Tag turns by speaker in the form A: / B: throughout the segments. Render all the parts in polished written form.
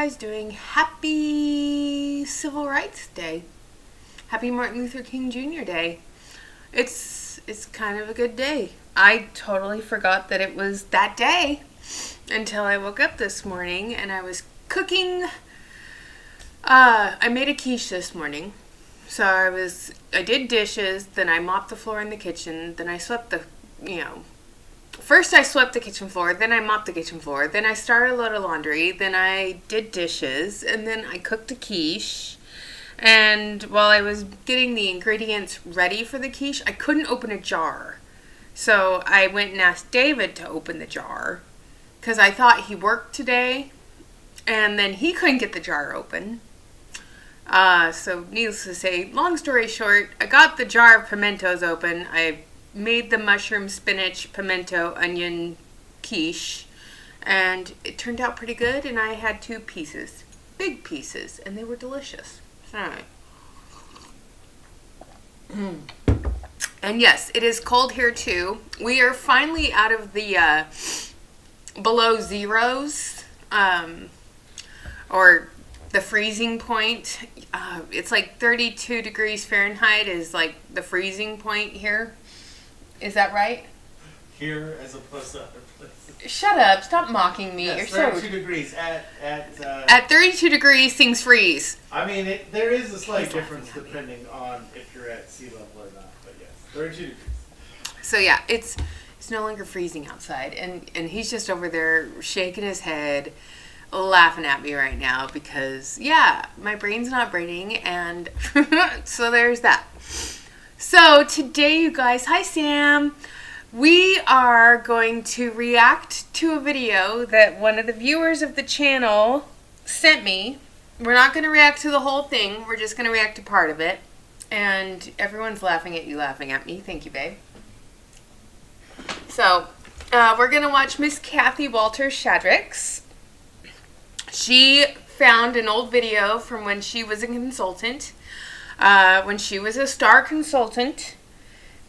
A: guys doing? Happy Civil Rights Day. Happy Martin Luther King Jr. Day. It's kind of a good day. I totally forgot that it was that day until I woke up this morning and I was cooking. I made a quiche this morning. So I did dishes, then I mopped the floor in the kitchen, then I swept first I swept the kitchen floor, then I mopped the kitchen floor, then I started a load of laundry, then I did dishes, and then I cooked a quiche. And while I was getting the ingredients ready for the quiche, I couldn't open a jar. So I went and asked David to open the jar because I thought he worked today, and then he couldn't get the jar open. So needless to say, long story short, I got the jar of pimentos open. I made the mushroom, spinach, pimento, onion quiche, and it turned out pretty good, and I had 2 pieces, big pieces, and they were delicious. Alright. And yes, it is cold here too. We are finally out of the below zeros, or the freezing point. It's like 32 degrees Fahrenheit is like the freezing point here. Is that right?
B: Here as opposed to other places.
A: Shut up. Stop mocking me.
B: Yes,
A: You're
B: 32 degrees.
A: At 32 degrees, things freeze.
B: I mean, there is a slight difference depending on if you're at sea level or not. But yes, 32 degrees.
A: So yeah, it's no longer freezing outside. And he's just over there shaking his head, laughing at me right now because, yeah, my brain's not braining, and so there's that. So today, you guys, hi Sam, we are going to react to a video that one of the viewers of the channel sent me. We're not going to react to the whole thing, we're just going to react to part of it, and everyone's laughing at you laughing at me. Thank you, babe. So, we're going to watch Miss Kathy Walters Shadrick's. She found an old video from when she was a consultant, when she was a star consultant,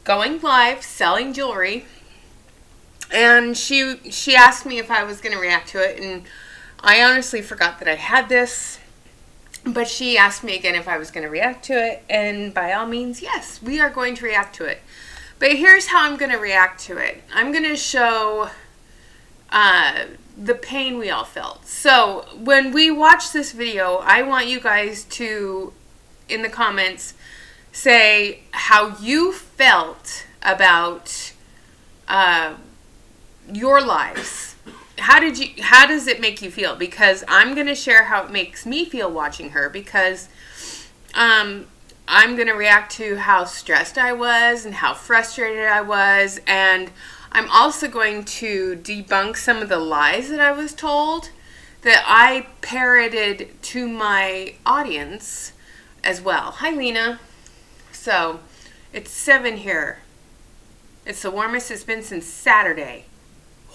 A: going live, selling jewelry. And she asked me if I was going to react to it, and I honestly forgot that I had this. But she asked me again if I was going to react to it, and by all means, yes, we are going to react to it. But here's how I'm going to react to it. I'm going to show the pain we all felt. So when we watch this video, I want you guys to, in the comments, say how you felt about your lives. How does it make you feel? Because I'm going to share how it makes me feel watching her, because I'm going to react to how stressed I was and how frustrated I was, and I'm also going to debunk some of the lies that I was told that I parroted to my audience as well. Hi, Lena. So, it's 7 here. It's the warmest it's been since Saturday.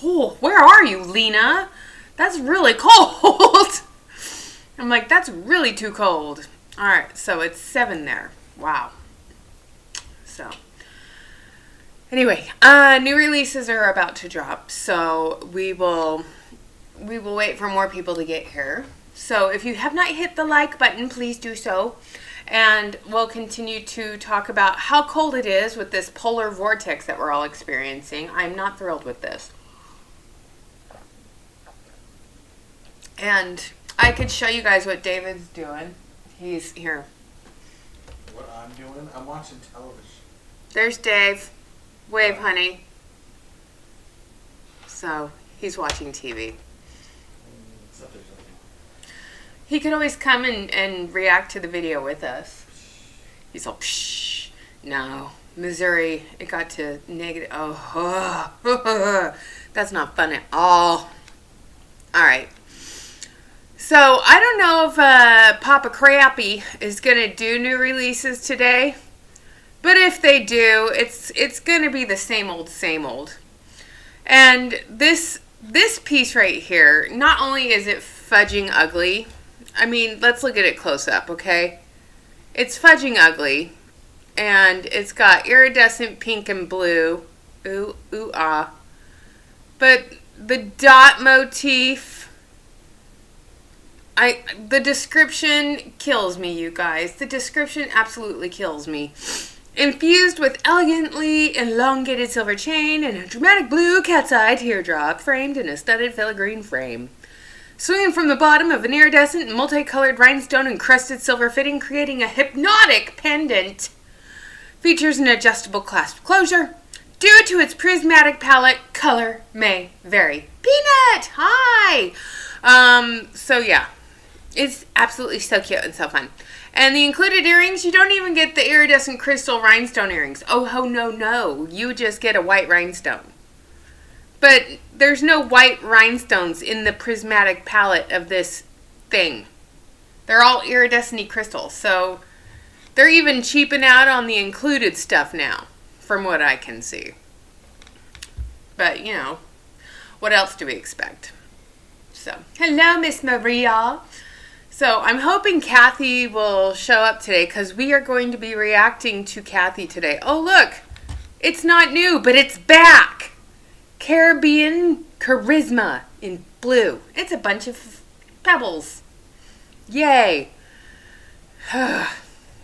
A: Oh, where are you, Lena? That's really cold. I'm like, that's really too cold. All right, so it's 7 there. Wow. So, anyway, new releases are about to drop, so we will wait for more people to get here. So if you have not hit the like button, please do so. And we'll continue to talk about how cold it is with this polar vortex that we're all experiencing. I'm not thrilled with this. And I could show you guys what David's doing. He's here.
B: What I'm doing? I'm watching television.
A: There's Dave. Wave, honey. So, he's watching TV. He could always come and react to the video with us. He's all, pshh. No. Missouri, it got to negative. Oh, that's not fun at all. Alright. So, I don't know if Papa Crappy is going to do new releases today. But if they do, it's going to be the same old, same old. And this piece right here, not only is it fudging ugly, I mean, let's look at it close up, okay? It's fudging ugly, and it's got iridescent pink and blue. Ooh, ooh, ah. But the dot motif, The description kills me, you guys. The description absolutely kills me. Infused with elegantly elongated silver chain and a dramatic blue cat's eye teardrop framed in a studded filigree frame. Swinging from the bottom of an iridescent multicolored rhinestone encrusted silver fitting, creating a hypnotic pendant. Features an adjustable clasp closure. Due to its prismatic palette, color may vary. Peanut! Hi! So yeah. It's absolutely so cute and so fun. And the included earrings, you don't even get the iridescent crystal rhinestone earrings. Oh, no. You just get a white rhinestone. But there's no white rhinestones in the prismatic palette of this thing. They're all iridescent crystals. So they're even cheaping out on the included stuff now, from what I can see. But, you know, what else do we expect? So, hello, Miss Maria. So, I'm hoping Kathy will show up today because we are going to be reacting to Kathy today. Oh, look. It's not new, but it's back. Caribbean Charisma in blue. It's a bunch of pebbles. Yay.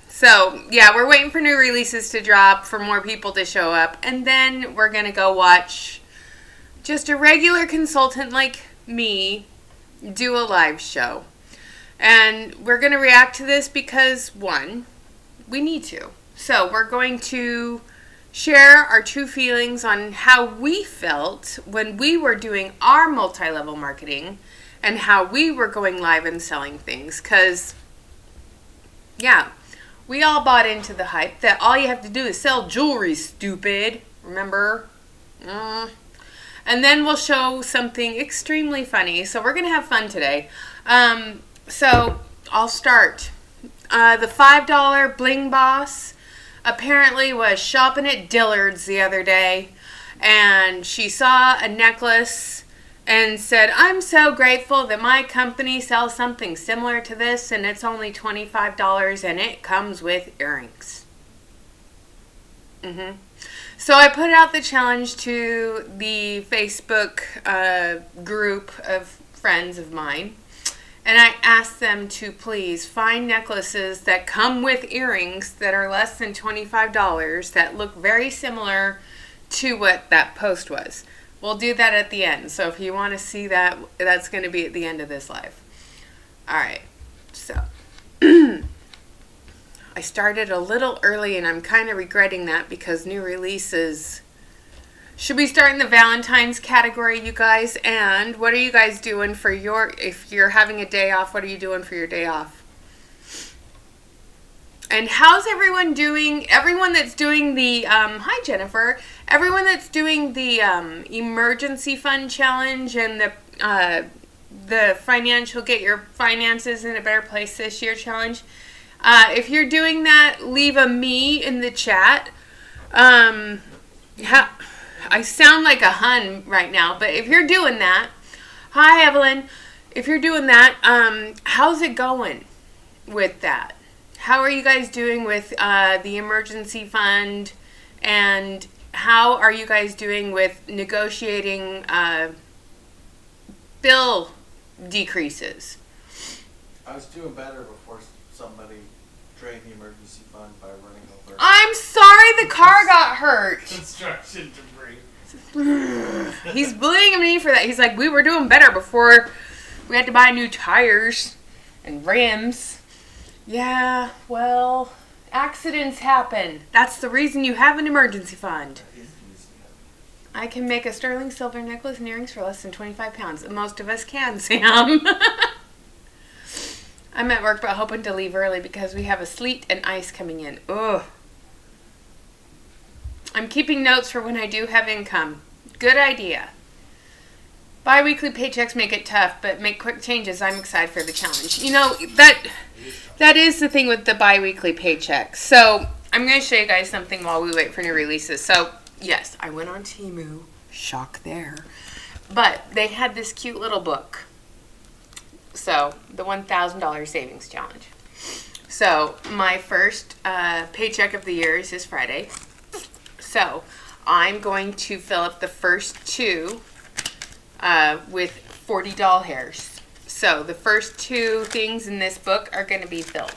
A: So, yeah, we're waiting for new releases to drop, for more people to show up. And then we're going to go watch just a regular consultant like me do a live show. And we're going to react to this because, one, we need to. So, we're going to share our true feelings on how we felt when we were doing our multi-level marketing and how we were going live and selling things. Because, yeah, we all bought into the hype that all you have to do is sell jewelry, stupid. Remember? And then we'll show something extremely funny. So we're going to have fun today. So I'll start. The $5 Bling Boss apparently was shopping at Dillard's the other day, and she saw a necklace and said, I'm so grateful that my company sells something similar to this, and it's only $25 and it comes with earrings. So I put out the challenge to the Facebook group of friends of mine, and I asked them to please find necklaces that come with earrings that are less than $25 that look very similar to what that post was. We'll do that at the end. So if you want to see that, that's going to be at the end of this live. All right. So I started a little early and I'm kind of regretting that because new releases. Should we start in the Valentine's category, you guys? And what are you guys doing for if you're having a day off, what are you doing for your day off? And how's everyone doing? Everyone that's doing the, hi Jennifer, everyone that's doing the emergency fund challenge and the financial, get your finances in a better place this year challenge. If you're doing that, leave a me in the chat. I sound like a hun right now, but if you're doing that, hi Evelyn, if you're doing that, how's it going with that? How are you guys doing with the emergency fund, and how are you guys doing with negotiating bill decreases?
B: I was doing better before somebody drained the emergency fund by running over.
A: I'm sorry the car got hurt.
B: Construction debris.
A: He's blaming me for that. He's like, we were doing better before we had to buy new tires and rims. Yeah, well, accidents happen. That's the reason you have an emergency fund. I can make a sterling silver necklace and earrings for less than 25 pounds. Most of us can, Sam. I'm at work but hoping to leave early because we have a sleet and ice coming in. Ugh. I'm keeping notes for when I do have income. Good idea. Bi-weekly paychecks make it tough, but make quick changes. I'm excited for the challenge. You know, that is the thing with the bi-weekly paychecks. So I'm going to show you guys something while we wait for new releases. So, yes, I went on Temu. Shock there. But they had this cute little book. So, the $1,000 savings challenge. So, my first paycheck of the year is this Friday. So, I'm going to fill up the first two with $40 hairs. So the first two things in this book are going to be filled.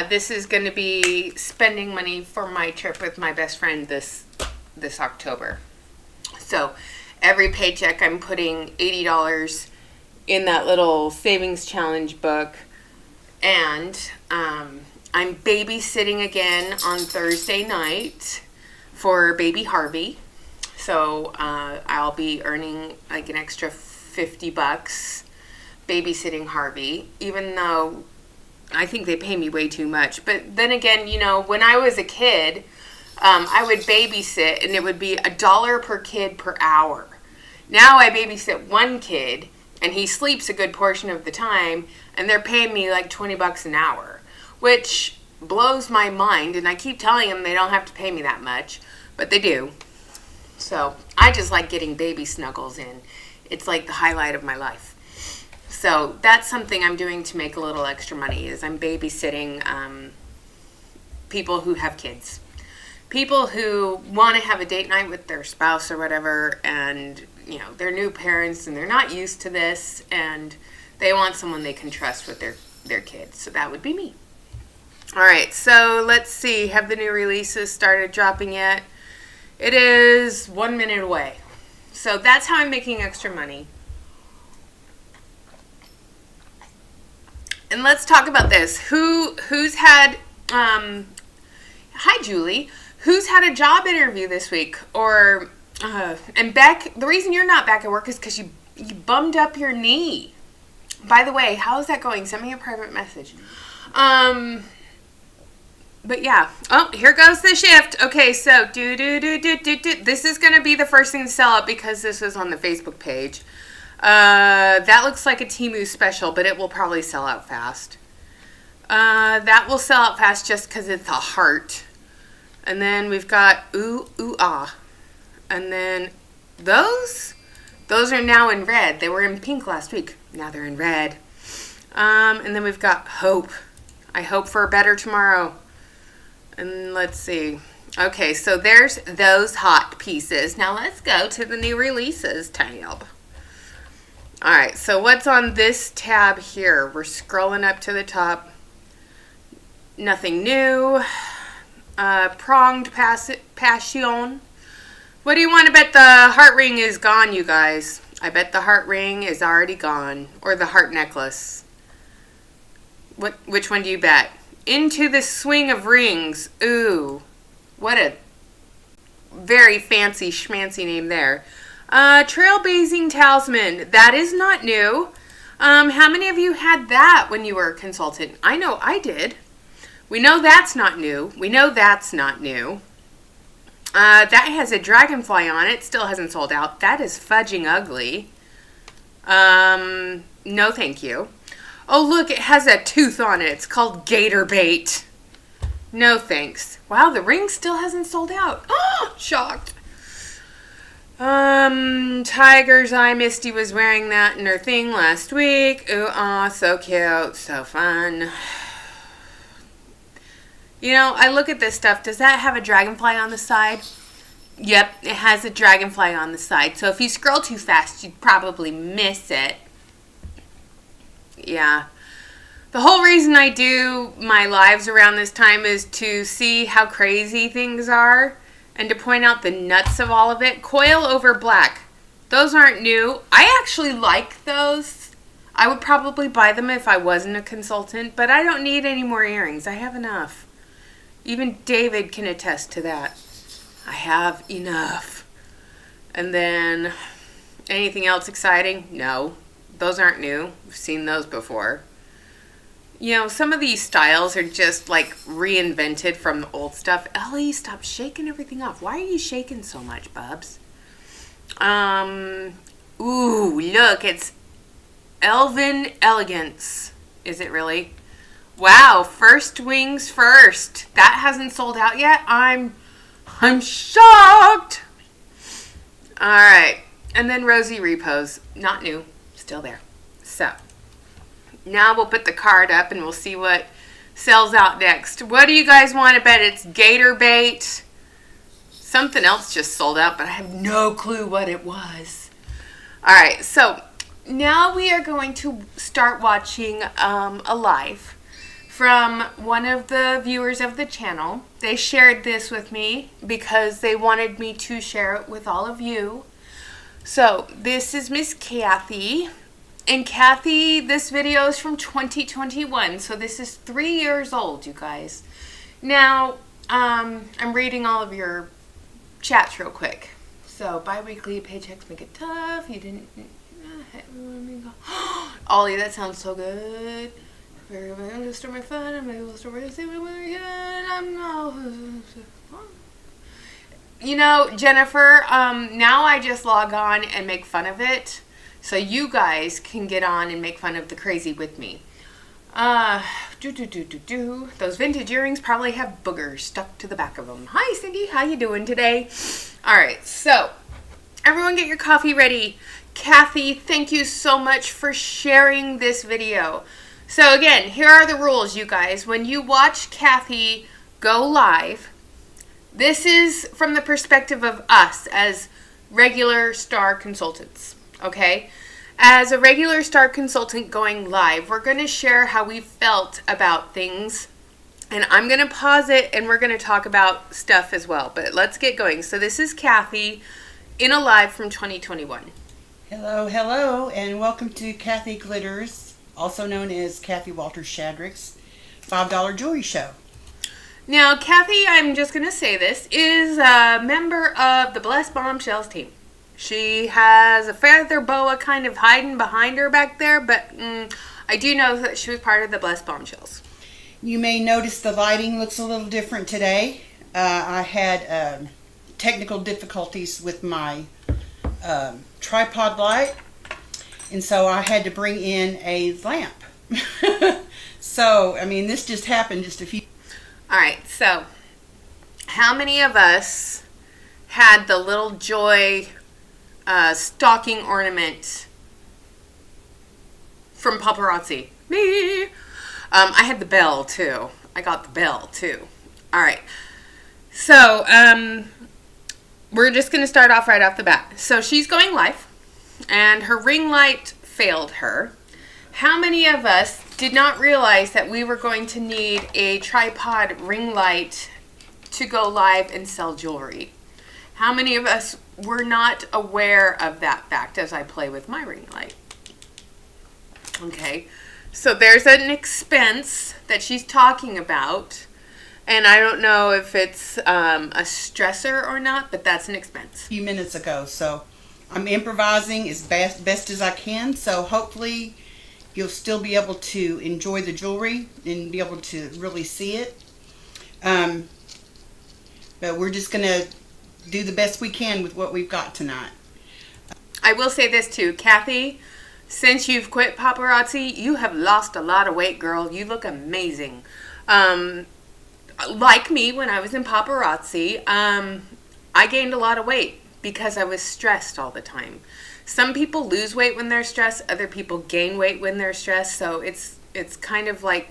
A: This is going to be spending money for my trip with my best friend this October. So every paycheck I'm putting $80 in that little savings challenge book. And I'm babysitting again on Thursday night for baby Harvey. So I'll be earning like an extra $50 babysitting Harvey, even though I think they pay me way too much. But then again, you know, when I was a kid, I would babysit and it would be $1 per kid per hour. Now I babysit one kid and he sleeps a good portion of the time and they're paying me like $20 an hour, which blows my mind. And I keep telling them they don't have to pay me that much, but they do. So I just like getting baby snuggles in. It's like the highlight of my life. So that's something I'm doing to make a little extra money, is I'm babysitting people who have kids. People who want to have a date night with their spouse or whatever, and you know, they're new parents and they're not used to this, and they want someone they can trust with their kids. So that would be me. All right, so let's see. Have the new releases started dropping yet? It is 1 minute away. So that's how I'm making extra money. And let's talk about this. Who's had hi Julie, who's had a job interview this week? Or and Beck, the reason you're not back at work is because you bummed up your knee. By the way, how is that going? Send me a private message. But yeah. Oh, here goes the shift. Okay, so this is going to be the first thing to sell out because this is on the Facebook page. That looks like a Temu special, but it will probably sell out fast. That will sell out fast just because it's a heart. And then we've got Ooh Ooh Ah. And then those are now in red. They were in pink last week. Now they're in red. And then we've got Hope. I hope for a better tomorrow. And let's see. Okay, so there's those hot pieces. Now let's go to the new releases tab. Alright, so what's on this tab here? We're scrolling up to the top. Nothing new. Pronged Passion. What do you want to bet the heart ring is gone, you guys? I bet the heart ring is already gone. Or the heart necklace. Which one do you bet? Into the Swing of Rings. Ooh. What a very fancy schmancy name there. Trailblazing Talisman. That is not new. How many of you had that when you were a consultant? I know I did. We know that's not new. We know that's not new. That has a dragonfly on it. Still hasn't sold out. That is fudging ugly. No thank you. Oh, look, it has a tooth on it. It's called gator bait. No thanks. Wow, the ring still hasn't sold out. Oh, shocked. Tiger's Eye. Misty was wearing that in her thing last week. Ooh, aw, so cute. So fun. You know, I look at this stuff. Does that have a dragonfly on the side? Yep, it has a dragonfly on the side. So if you scroll too fast, you'd probably miss it. Yeah. The whole reason I do my lives around this time is to see how crazy things are and to point out the nuts of all of it. Coil over black. Those aren't new. I actually like those. I would probably buy them if I wasn't a consultant, but I don't need any more earrings. I have enough. Even David can attest to that. I have enough. And then anything else exciting? No. Those aren't new. We've seen those before. You know, some of these styles are just like reinvented from the old stuff. Ellie, stop shaking everything off. Why are you shaking so much, Bubs? Ooh, look, it's Elven Elegance. Is it really? Wow, First Wings First. That hasn't sold out yet. I'm shocked. All right. And then Rosy Repose. Not new. Still there. So, now we'll put the card up and we'll see what sells out next. What do you guys want to bet? It's gator bait. Something else just sold out, but I have no clue what it was. All right, so now we are going to start watching a live from one of the viewers of the channel. They shared this with me because they wanted me to share it with all of you. So this is Miss Kathy. And Kathy, this video is from 2021, so this is 3 years old, you guys. Now, I'm reading all of your chats real quick. So, bi-weekly paychecks make it tough. You didn't... Ollie, that sounds so good. I'm just my fun. I'm able to store my You know, Jennifer, now I just log on and make fun of it. So you guys can get on and make fun of the crazy with me. Those vintage earrings probably have boogers stuck to the back of them. Hi, Cindy. How you doing today? All right. So everyone get your coffee ready. Kathy, thank you so much for sharing this video. So again, here are the rules, you guys. When you watch Kathy go live, this is from the perspective of us as regular star consultants. Okay, as a regular star consultant going live, we're going to share how we felt about things, and I'm going to pause it and we're going to talk about stuff as well. But let's get going. So this is Kathy in a live from 2021.
C: Hello, and welcome to Kathy Glitters, also known as Kathy Walter Shadrick's $5 Jewelry Show.
A: Now, Kathy, I'm just going to say this, is a member of the Blessed Bombshells team. She has a feather boa kind of hiding behind her back there, but I do know that she was part of the Blessed Bombshells.
C: You may notice the lighting looks a little different today. I had technical difficulties with my tripod light, and so I had to bring in a lamp. So, I mean, this just happened just a few...
A: All right, so how many of us had the little Joy... stocking ornament from Paparazzi? Me. I had the bell too. I got the bell too. All right. So, we're just going to start off right off the bat. So she's going live and her ring light failed her. How many of us did not realize that we were going to need a tripod ring light to go live and sell jewelry? How many of us were not aware of that fact as I play with my ring light? Okay, so there's an expense that she's talking about, and I don't know if it's a stressor or not, but that's an expense.
C: A few minutes ago, so I'm improvising as best as I can, so hopefully you'll still be able to enjoy the jewelry and be able to really see it. But we're just going to do the best we can with what we've got tonight.
A: I will say this too, Kathy, since you've quit Paparazzi, you have lost a lot of weight, girl. You look amazing. Like me, when I was in Paparazzi, I gained a lot of weight because I was stressed all the time. Some people lose weight when they're stressed, other people gain weight when they're stressed, so it's kind of like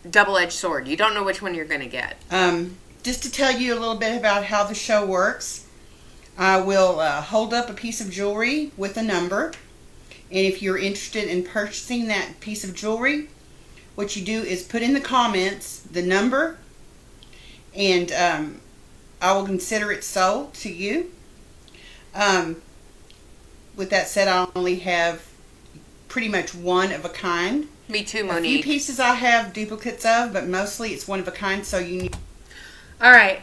A: double-edged sword. You don't know which one you're going to get.
C: Just to tell you a little bit about how the show works, I will hold up a piece of jewelry with a number. And if you're interested in purchasing that piece of jewelry, what you do is put in the comments the number, and I will consider it sold to you. With that said, I only have pretty much one of a kind.
A: Me too,
C: Monique. A few pieces I have duplicates of, but mostly it's one of a kind, so you need...
A: All right,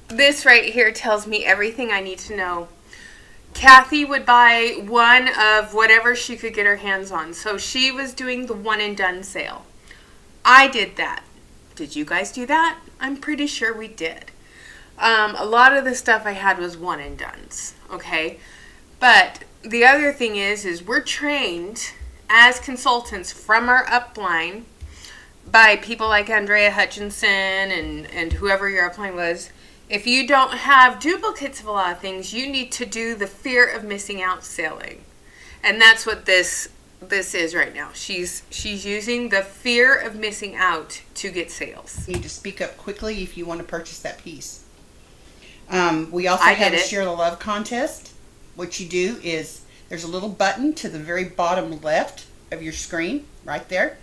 A: this right here tells me everything I need to know. Kathy would buy one of whatever she could get her hands on. So she was doing the one and done sale. I did that. Did you guys do that? I'm pretty sure we did. A lot of the stuff I had was one and dones, okay? But the other thing is we're trained as consultants from our upline by people like Andrea Hutchinson and whoever your upline was. If you don't have duplicates of a lot of things, you need to do the fear of missing out selling. And that's what this is right now. She's using the fear of missing out to get sales.
C: You need to speak up quickly if you want to purchase that piece. We also have a Share the Love contest. What you do is there's a little button to the very bottom left of your screen, right there.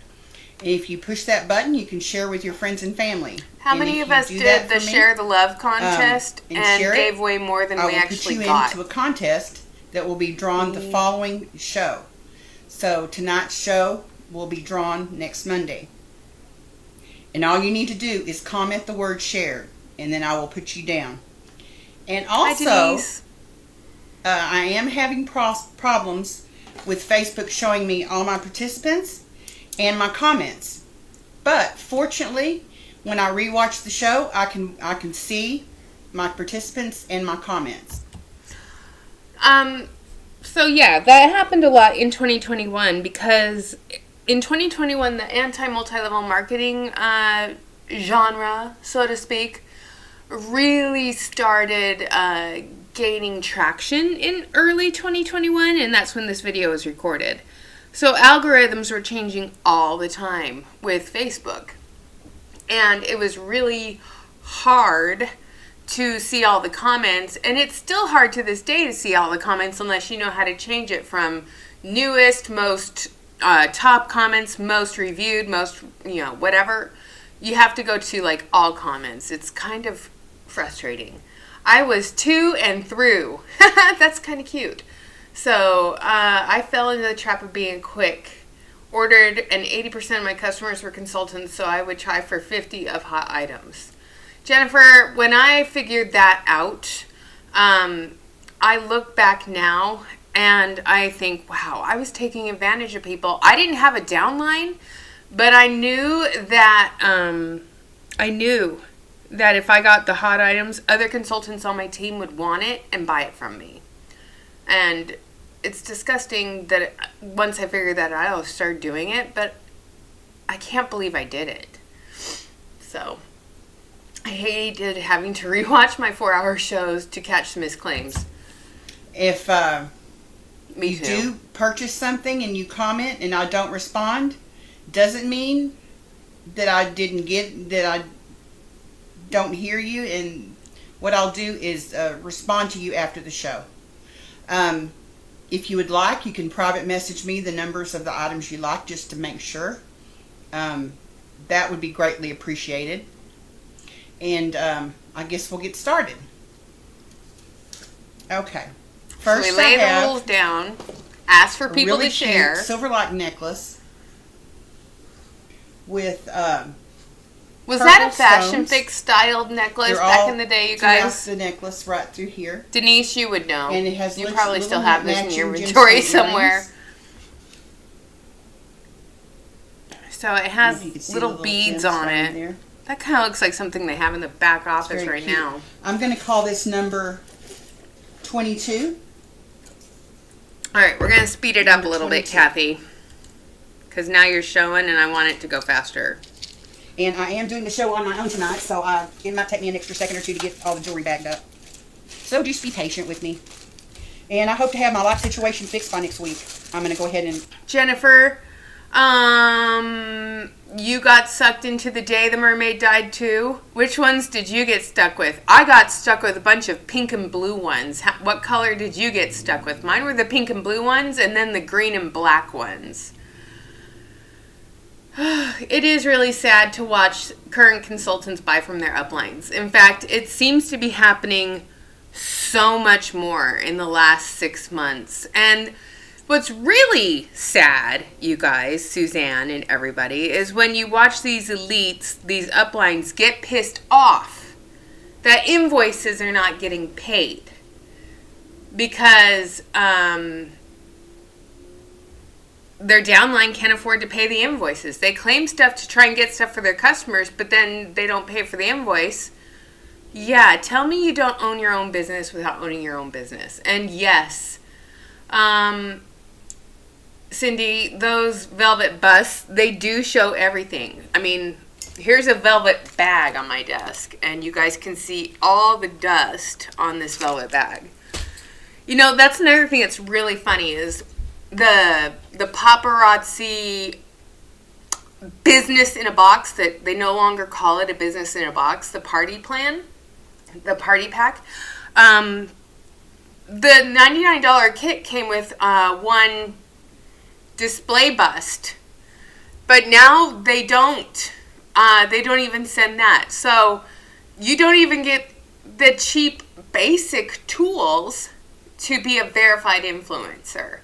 C: And if you push that button, you can share with your friends and family.
A: How many of us did the Share the Love contest and gave away more than we actually got?
C: I will put you into a contest that will be drawn the following show. So tonight's show will be drawn next Monday. And all you need to do is comment the word shared, and then I will put you down. And also, I am having problems with Facebook showing me all my participants and my comments. But fortunately, when I rewatch the show, I can see my participants and my comments.
A: So yeah, that happened a lot in 2021 because in 2021 the anti-multi-level marketing genre, so to speak, really started gaining traction in early 2021, and that's when this video was recorded. So algorithms were changing all the time with Facebook, and it was really hard to see all the comments, and it's still hard to this day to see all the comments unless you know how to change it from newest, most top comments, most reviewed, most, whatever. You have to go to like all comments. It's kind of frustrating. I was to and through. That's kind of cute. So I fell into the trap of being quick. Ordered, and 80% of my customers were consultants, so I would try for 50 of hot items. Jennifer, when I figured that out, I look back now and I think, wow, I was taking advantage of people. I didn't have a downline, but I knew that if I got the hot items, other consultants on my team would want it and buy it from me. And it's disgusting that once I figured that out, I started doing it, but I can't believe I did it. So I hated having to rewatch my 4-hour shows to catch the misclaims.
C: If you do purchase something and you comment and I don't respond, doesn't mean that I don't hear you, and what I'll do is respond to you after the show. If you would like, you can private message me the numbers of the items you like just to make sure. That would be greatly appreciated. And I guess we'll get started. Okay. First,
A: so we lay the rules down. Ask for people
C: really
A: to share.
C: Silver-like necklace with
A: was that a Fashion
C: stones.
A: Fix styled necklace back in the day, you guys?
C: The necklace right through here.
A: Denise, you would know.
C: And it has
A: you probably still have this in your
C: matching
A: inventory
C: gemstone
A: somewhere.
C: earrings.
A: So it has little beads on it.
C: There.
A: That kind of looks like something they have in the back office right
C: cute.
A: now.
C: I'm going to call this number 22.
A: All right, we're going to speed it up a little bit, Kathy, because now you're showing and I want it to go faster.
C: And I am doing the show on my own tonight, so it might take me an extra second or two to get all the jewelry bagged up. So just be patient with me. And I hope to have my life situation fixed by next week. I'm going to go ahead and...
A: Jennifer, you got sucked into the day the mermaid died too. Which ones did you get stuck with? I got stuck with a bunch of pink and blue ones. What color did you get stuck with? Mine were the pink and blue ones and then the green and black ones. It is really sad to watch current consultants buy from their uplines. In fact, it seems to be happening so much more in the last 6 months. And what's really sad, you guys, Suzanne and everybody, is when you watch these elites, these uplines get pissed off that invoices are not getting paid because their downline can't afford to pay the invoices. They claim stuff to try and get stuff for their customers, but then they don't pay for the invoice. Yeah, tell me you don't own your own business without owning your own business. And yes, Cindy, those velvet busts, they do show everything. I mean, here's a velvet bag on my desk, and you guys can see all the dust on this velvet bag. You know, that's another thing that's really funny is the paparazzi business in a box, that they no longer call it a business in a box, the party plan, the party pack. the $99 kit came with one display bust, but now they don't. They don't even send that. So you don't even get the cheap basic tools to be a verified influencer.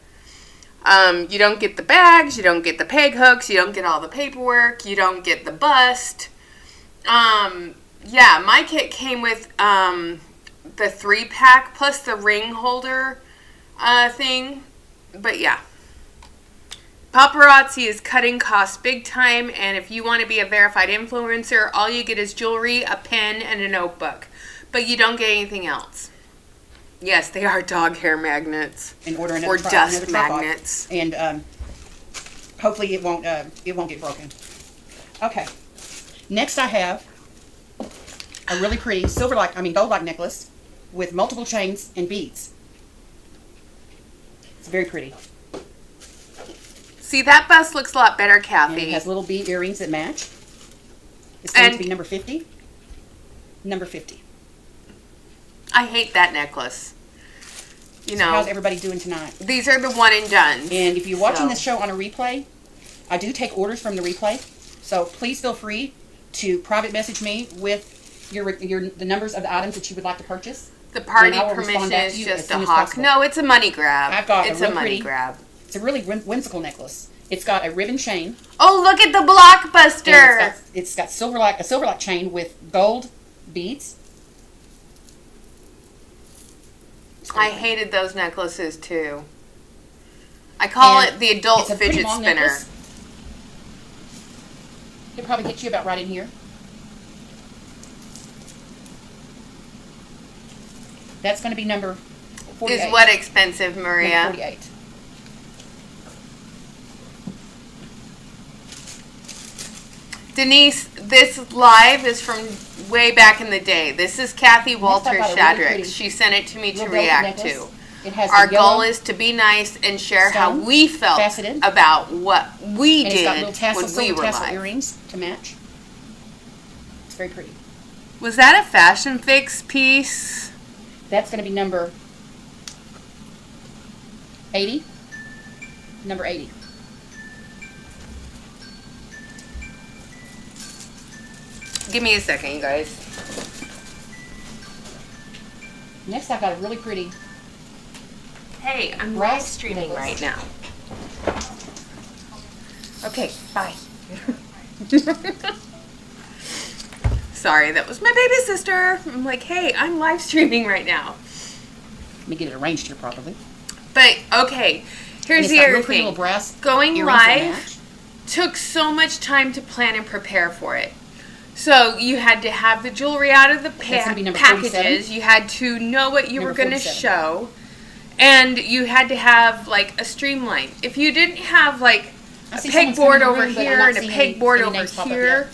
A: You don't get the bags, you don't get the peg hooks, you don't get all the paperwork, you don't get the bust. Yeah, my kit came with the 3-pack plus the ring holder thing. But yeah. Paparazzi is cutting costs big time, and if you want to be a verified influencer, all you get is jewelry, a pen, and a notebook. But you don't get anything else. Yes, they are dog hair magnets.
C: And order another
A: or dust magnets.
C: And hopefully it won't get broken. Okay. Next I have a really pretty gold-like necklace with multiple chains and beads. It's very pretty.
A: See, that bust looks a lot better, Kathy.
C: And it has little bead earrings that match. It's going to be number 50. Number 50.
A: I hate that necklace. You know.
C: How's everybody doing tonight?
A: These are the one and done.
C: And if you're watching this show on a replay, I do take orders from the replay. So please feel free to private message me with the numbers of the items that you would like to purchase.
A: The party permission is just a hawk. No, it's a money grab.
C: It's a money grab. It's a really whimsical necklace. It's got a ribbon chain.
A: Oh, look at the blockbuster!
C: It's got a silver-like chain with gold beads.
A: I hated those necklaces too. I call it the adult fidget spinner. Necklace.
C: It'll probably get you about right in here. That's going to be number 48.
A: Is what expensive, Maria?
C: Number 48.
A: Denise, this live is from way back in the day. This is Kathy Walter Shadrick. Really she sent it to me to react to. Our goal is to be nice and share how we felt about what we did when we were live.
C: Earrings to match. It's very pretty.
A: Was that a Fashion Fix piece?
C: That's going to be number 80. Number 80.
A: Give me a second, you guys.
C: Next, I've got a really pretty.
A: Hey, I'm live streaming right now. Okay, bye. Sorry, that was my baby sister. I'm like, hey, I'm live streaming right now.
C: Let me get it arranged here properly.
A: But, okay, here's the other thing. Going live took so much time to plan and prepare for it. So you had to have the jewelry out of the packages. You had to know what you were going to show. And you had to have, like, a streamline. If you didn't have, like, a pegboard over here and a pegboard over here,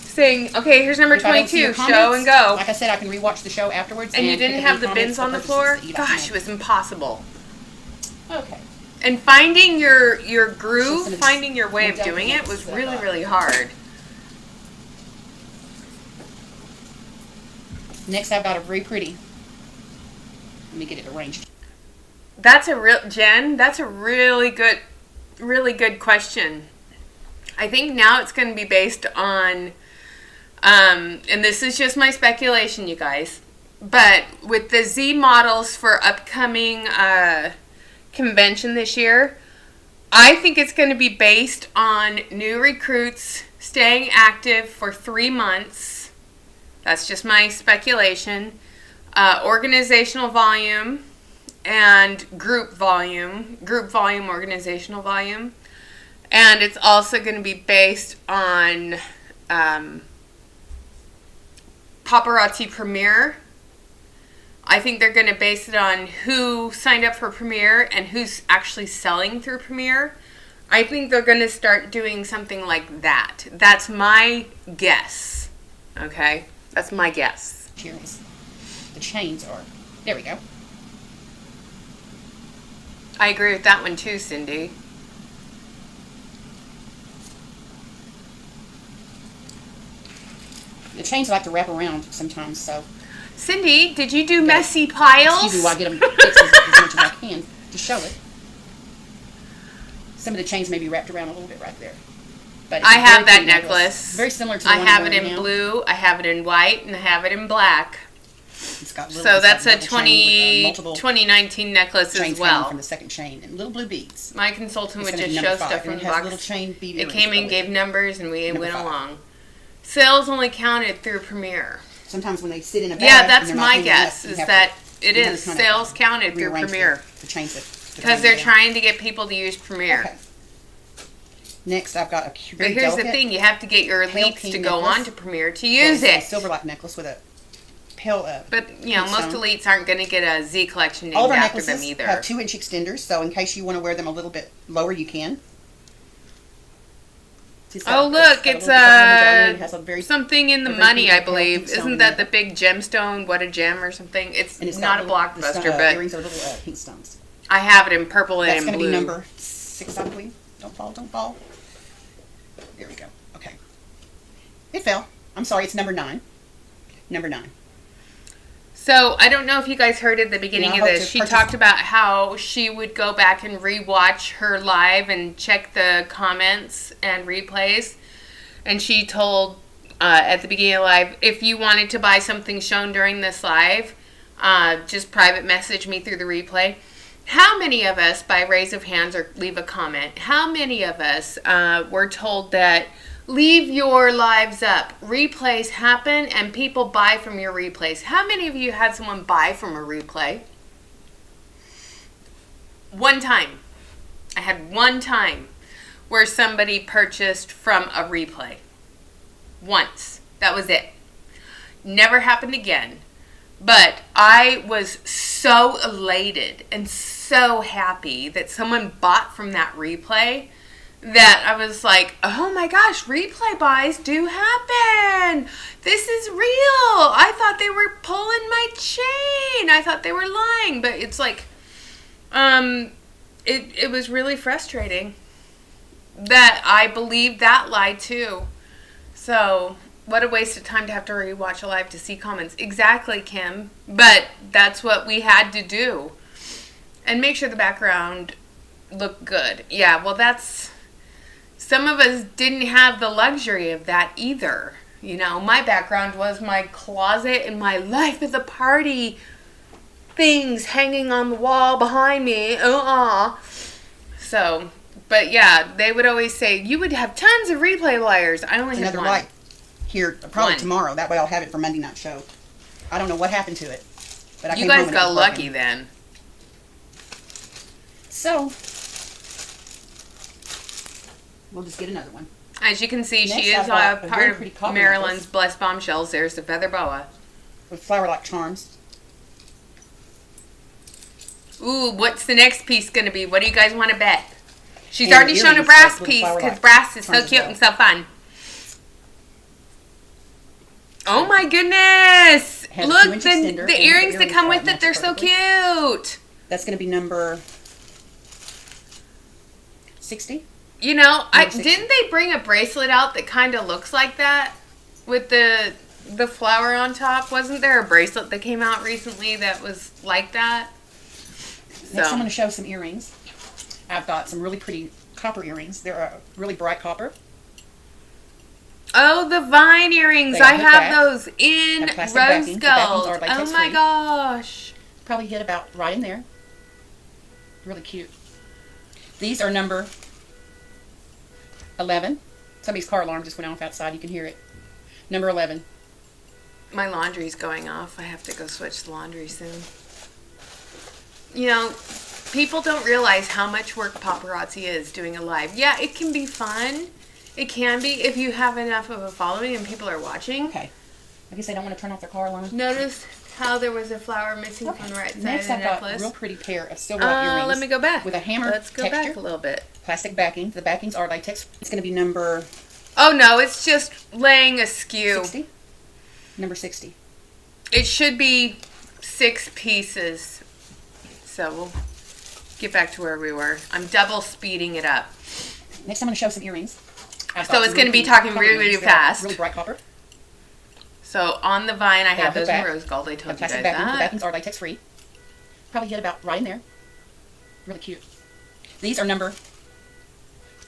A: saying, okay, here's number 22, show and go.
C: Like I said, I can rewatch the show afterwards.
A: And you didn't have the bins on the floor? Gosh, it was impossible.
C: Okay.
A: And finding your groove, finding your way of doing it was really, really hard.
C: Next, I've got a very pretty. Let me get it arranged.
A: That's a really good question. I think now it's going to be based on, and this is just my speculation, you guys, but with the Z models for upcoming convention this year, I think it's going to be based on new recruits staying active for 3 months. That's just my speculation. Organizational volume and group volume, organizational volume. And it's also going to be based on Paparazzi Premiere. I think they're going to base it on who signed up for Premiere and who's actually selling through Premiere. I think they're going to start doing something like that. That's my guess. Okay? That's my guess.
C: Cheers. The chains are. There we go.
A: I agree with that one too, Cindy.
C: The chains like to wrap around sometimes, so.
A: Cindy, did you do messy piles?
C: Excuse me while I get them fixed as much as I can to show it. Some of the chains may be wrapped around a little bit right there. But
A: I have that necklace.
C: Very similar to the
A: I
C: one
A: have
C: I'm
A: it
C: wearing
A: in
C: now.
A: blue, I have it in white, and I have it in black.
C: It's got little,
A: So that's a
C: little chain with, multiple
A: 2019 necklace
C: chains
A: as
C: hanging
A: well.
C: from the second chain and little blue beads.
A: My consultant
C: It's
A: would
C: gonna be
A: just
C: number
A: show
C: 5,
A: stuff from
C: and
A: the
C: it has
A: box.
C: little chain bead
A: It
C: earrings
A: came
C: to go
A: and
C: with
A: gave
C: it.
A: numbers, and we
C: Number
A: went
C: 5.
A: along. Sales only counted through Premiere.
C: Sometimes when they sit in a bag,
A: Yeah,
C: and
A: that's
C: they're not
A: my
C: hanging up,
A: guess,
C: you
A: is
C: have
A: that
C: to-
A: it
C: you
A: is
C: have to
A: sales counted through
C: rearrange
A: Premiere.
C: the chains
A: Because they're trying to get people to use Premiere.
C: Okay. Next, I've got a
A: But
C: very
A: here's the
C: delicate
A: thing, you have to get your
C: pale
A: elites to
C: pink
A: go
C: necklace.
A: on to Premiere to use
C: a
A: it.
C: silver-like necklace with a pale.
A: But, you know,
C: pink
A: most
C: stone.
A: elites aren't going to get a Z collection
C: All of
A: named
C: our
A: after them
C: necklaces
A: either.
C: have 2-inch extenders, so in case you want to wear them a little bit lower, you can.
A: Oh, look, it's something in the
C: a very
A: money, I
C: beautiful
A: believe.
C: pink stone
A: Isn't
C: in
A: that
C: there.
A: the big gemstone? What a gem or something? It's
C: And it's
A: not
C: got
A: a
C: little- the
A: blockbuster, but
C: earrings are little pink stones.
A: I have it in purple and
C: That's
A: in
C: going to
A: blue.
C: be number 6, I believe. Don't fall, don't fall. There we go. Okay. It fell. I'm sorry, it's number 9. Number 9.
A: So, I don't know if you guys heard at the beginning
C: Yeah, I
A: of
C: hope
A: this,
C: to
A: she
C: purchase-
A: talked about how she would go back and rewatch her live and check the comments and replays. And she told at the beginning of the live, if you wanted to buy something shown during this live, just private message me through the replay. How many of us, by raise of hands or leave a comment, how many of us were told that leave your lives up, replays happen, and people buy from your replays? How many of you had someone buy from a replay? One time. I had one time where somebody purchased from a replay. Once. That was it. Never happened again. But I was so elated and so happy that someone bought from that replay that I was like, oh my gosh, replay buys do happen. This is real. I thought they were pulling my chain. I thought they were lying. But it's like, it was really frustrating that I believed that lie too. So, what a waste of time to have to rewatch a live to see comments. Exactly, Kim. But that's what we had to do. And make sure the background looked good. Yeah, well, that's... Some of us didn't have the luxury of that either. You know, my background was my closet and my life at the party things hanging on the wall behind me. So, but yeah, they would always say, you would have tons of replay liars. I only had
C: Another
A: one.
C: light here, probably
A: One.
C: tomorrow. That way I'll have it for Monday night show. I don't know what happened to it. But I
A: You
C: came home
A: guys
C: and it
A: got
C: was
A: lucky
C: broken.
A: then.
C: So, we'll just get another one.
A: As you can see,
C: Next,
A: she is
C: I've got
A: a
C: a
A: part
C: very pretty
A: of
C: copper
A: Maryland's
C: necklace.
A: Blessed Bombshells. There's the feather boa.
C: With flower-like charms.
A: Ooh, what's the next piece going to be? What do you guys want to bet? She's
C: And
A: already shown a
C: earrings,
A: brass
C: like little
A: piece
C: flower-like
A: because brass is so
C: charms as
A: cute
C: well.
A: and so fun. Oh my goodness!
C: Has a
A: Look,
C: 2-inch extender,
A: the
C: and the
A: earrings that
C: earrings
A: come
C: are
A: with it, they're so
C: perfectly.
A: cute.
C: That's going to be number 60.
A: You know,
C: Number 60.
A: didn't they bring a bracelet out that kind of looks like that with the flower on top? Wasn't there a bracelet that came out recently that was like that?
C: Next, I'm going to show some earrings. I've got some really pretty copper earrings. They're really bright copper.
A: Oh, the vine earrings.
C: They
A: I
C: have
A: have
C: back.
A: those in
C: Have plastic
A: rose
C: backings. The backings
A: gold.
C: are
A: Oh
C: latex
A: my
C: free.
A: gosh.
C: Probably hit about right in there. Really cute. These are number 11. Somebody's car alarm just went off outside. You can hear it. Number 11.
A: My laundry's going off. I have to go switch the laundry soon. You know, people don't realize how much work paparazzi is doing a live. Yeah, it can be fun. It can be if you have enough of a following and people are watching.
C: Okay. I guess they don't want to turn off their car alarm.
A: Notice how there was a flower missing from the right side
C: Next,
A: of the
C: I've got a
A: necklace.
C: real pretty pair of silver earrings.
A: Let me go back.
C: With a hammer
A: Let's go
C: texture.
A: back a little bit.
C: Plastic backing. The backings are latex. It's going to be number
A: Oh no, it's just laying askew.
C: 60. Number 60.
A: It should be 6 pieces. So we'll get back to where we were. I'm double speeding it up.
C: Next, I'm going to show some earrings. I've
A: So
C: got
A: it's
C: some
A: gonna be
C: pretty
A: talking
C: copper
A: really, really
C: earrings. They're
A: fast.
C: Really bright copper.
A: So on the vine, I
C: They are
A: had those
C: hooked
A: in
C: back.
A: rose gold. I told you guys
C: Plastic backing. The
A: that.
C: backings are latex free. Probably hit about right in there. Really cute. These are number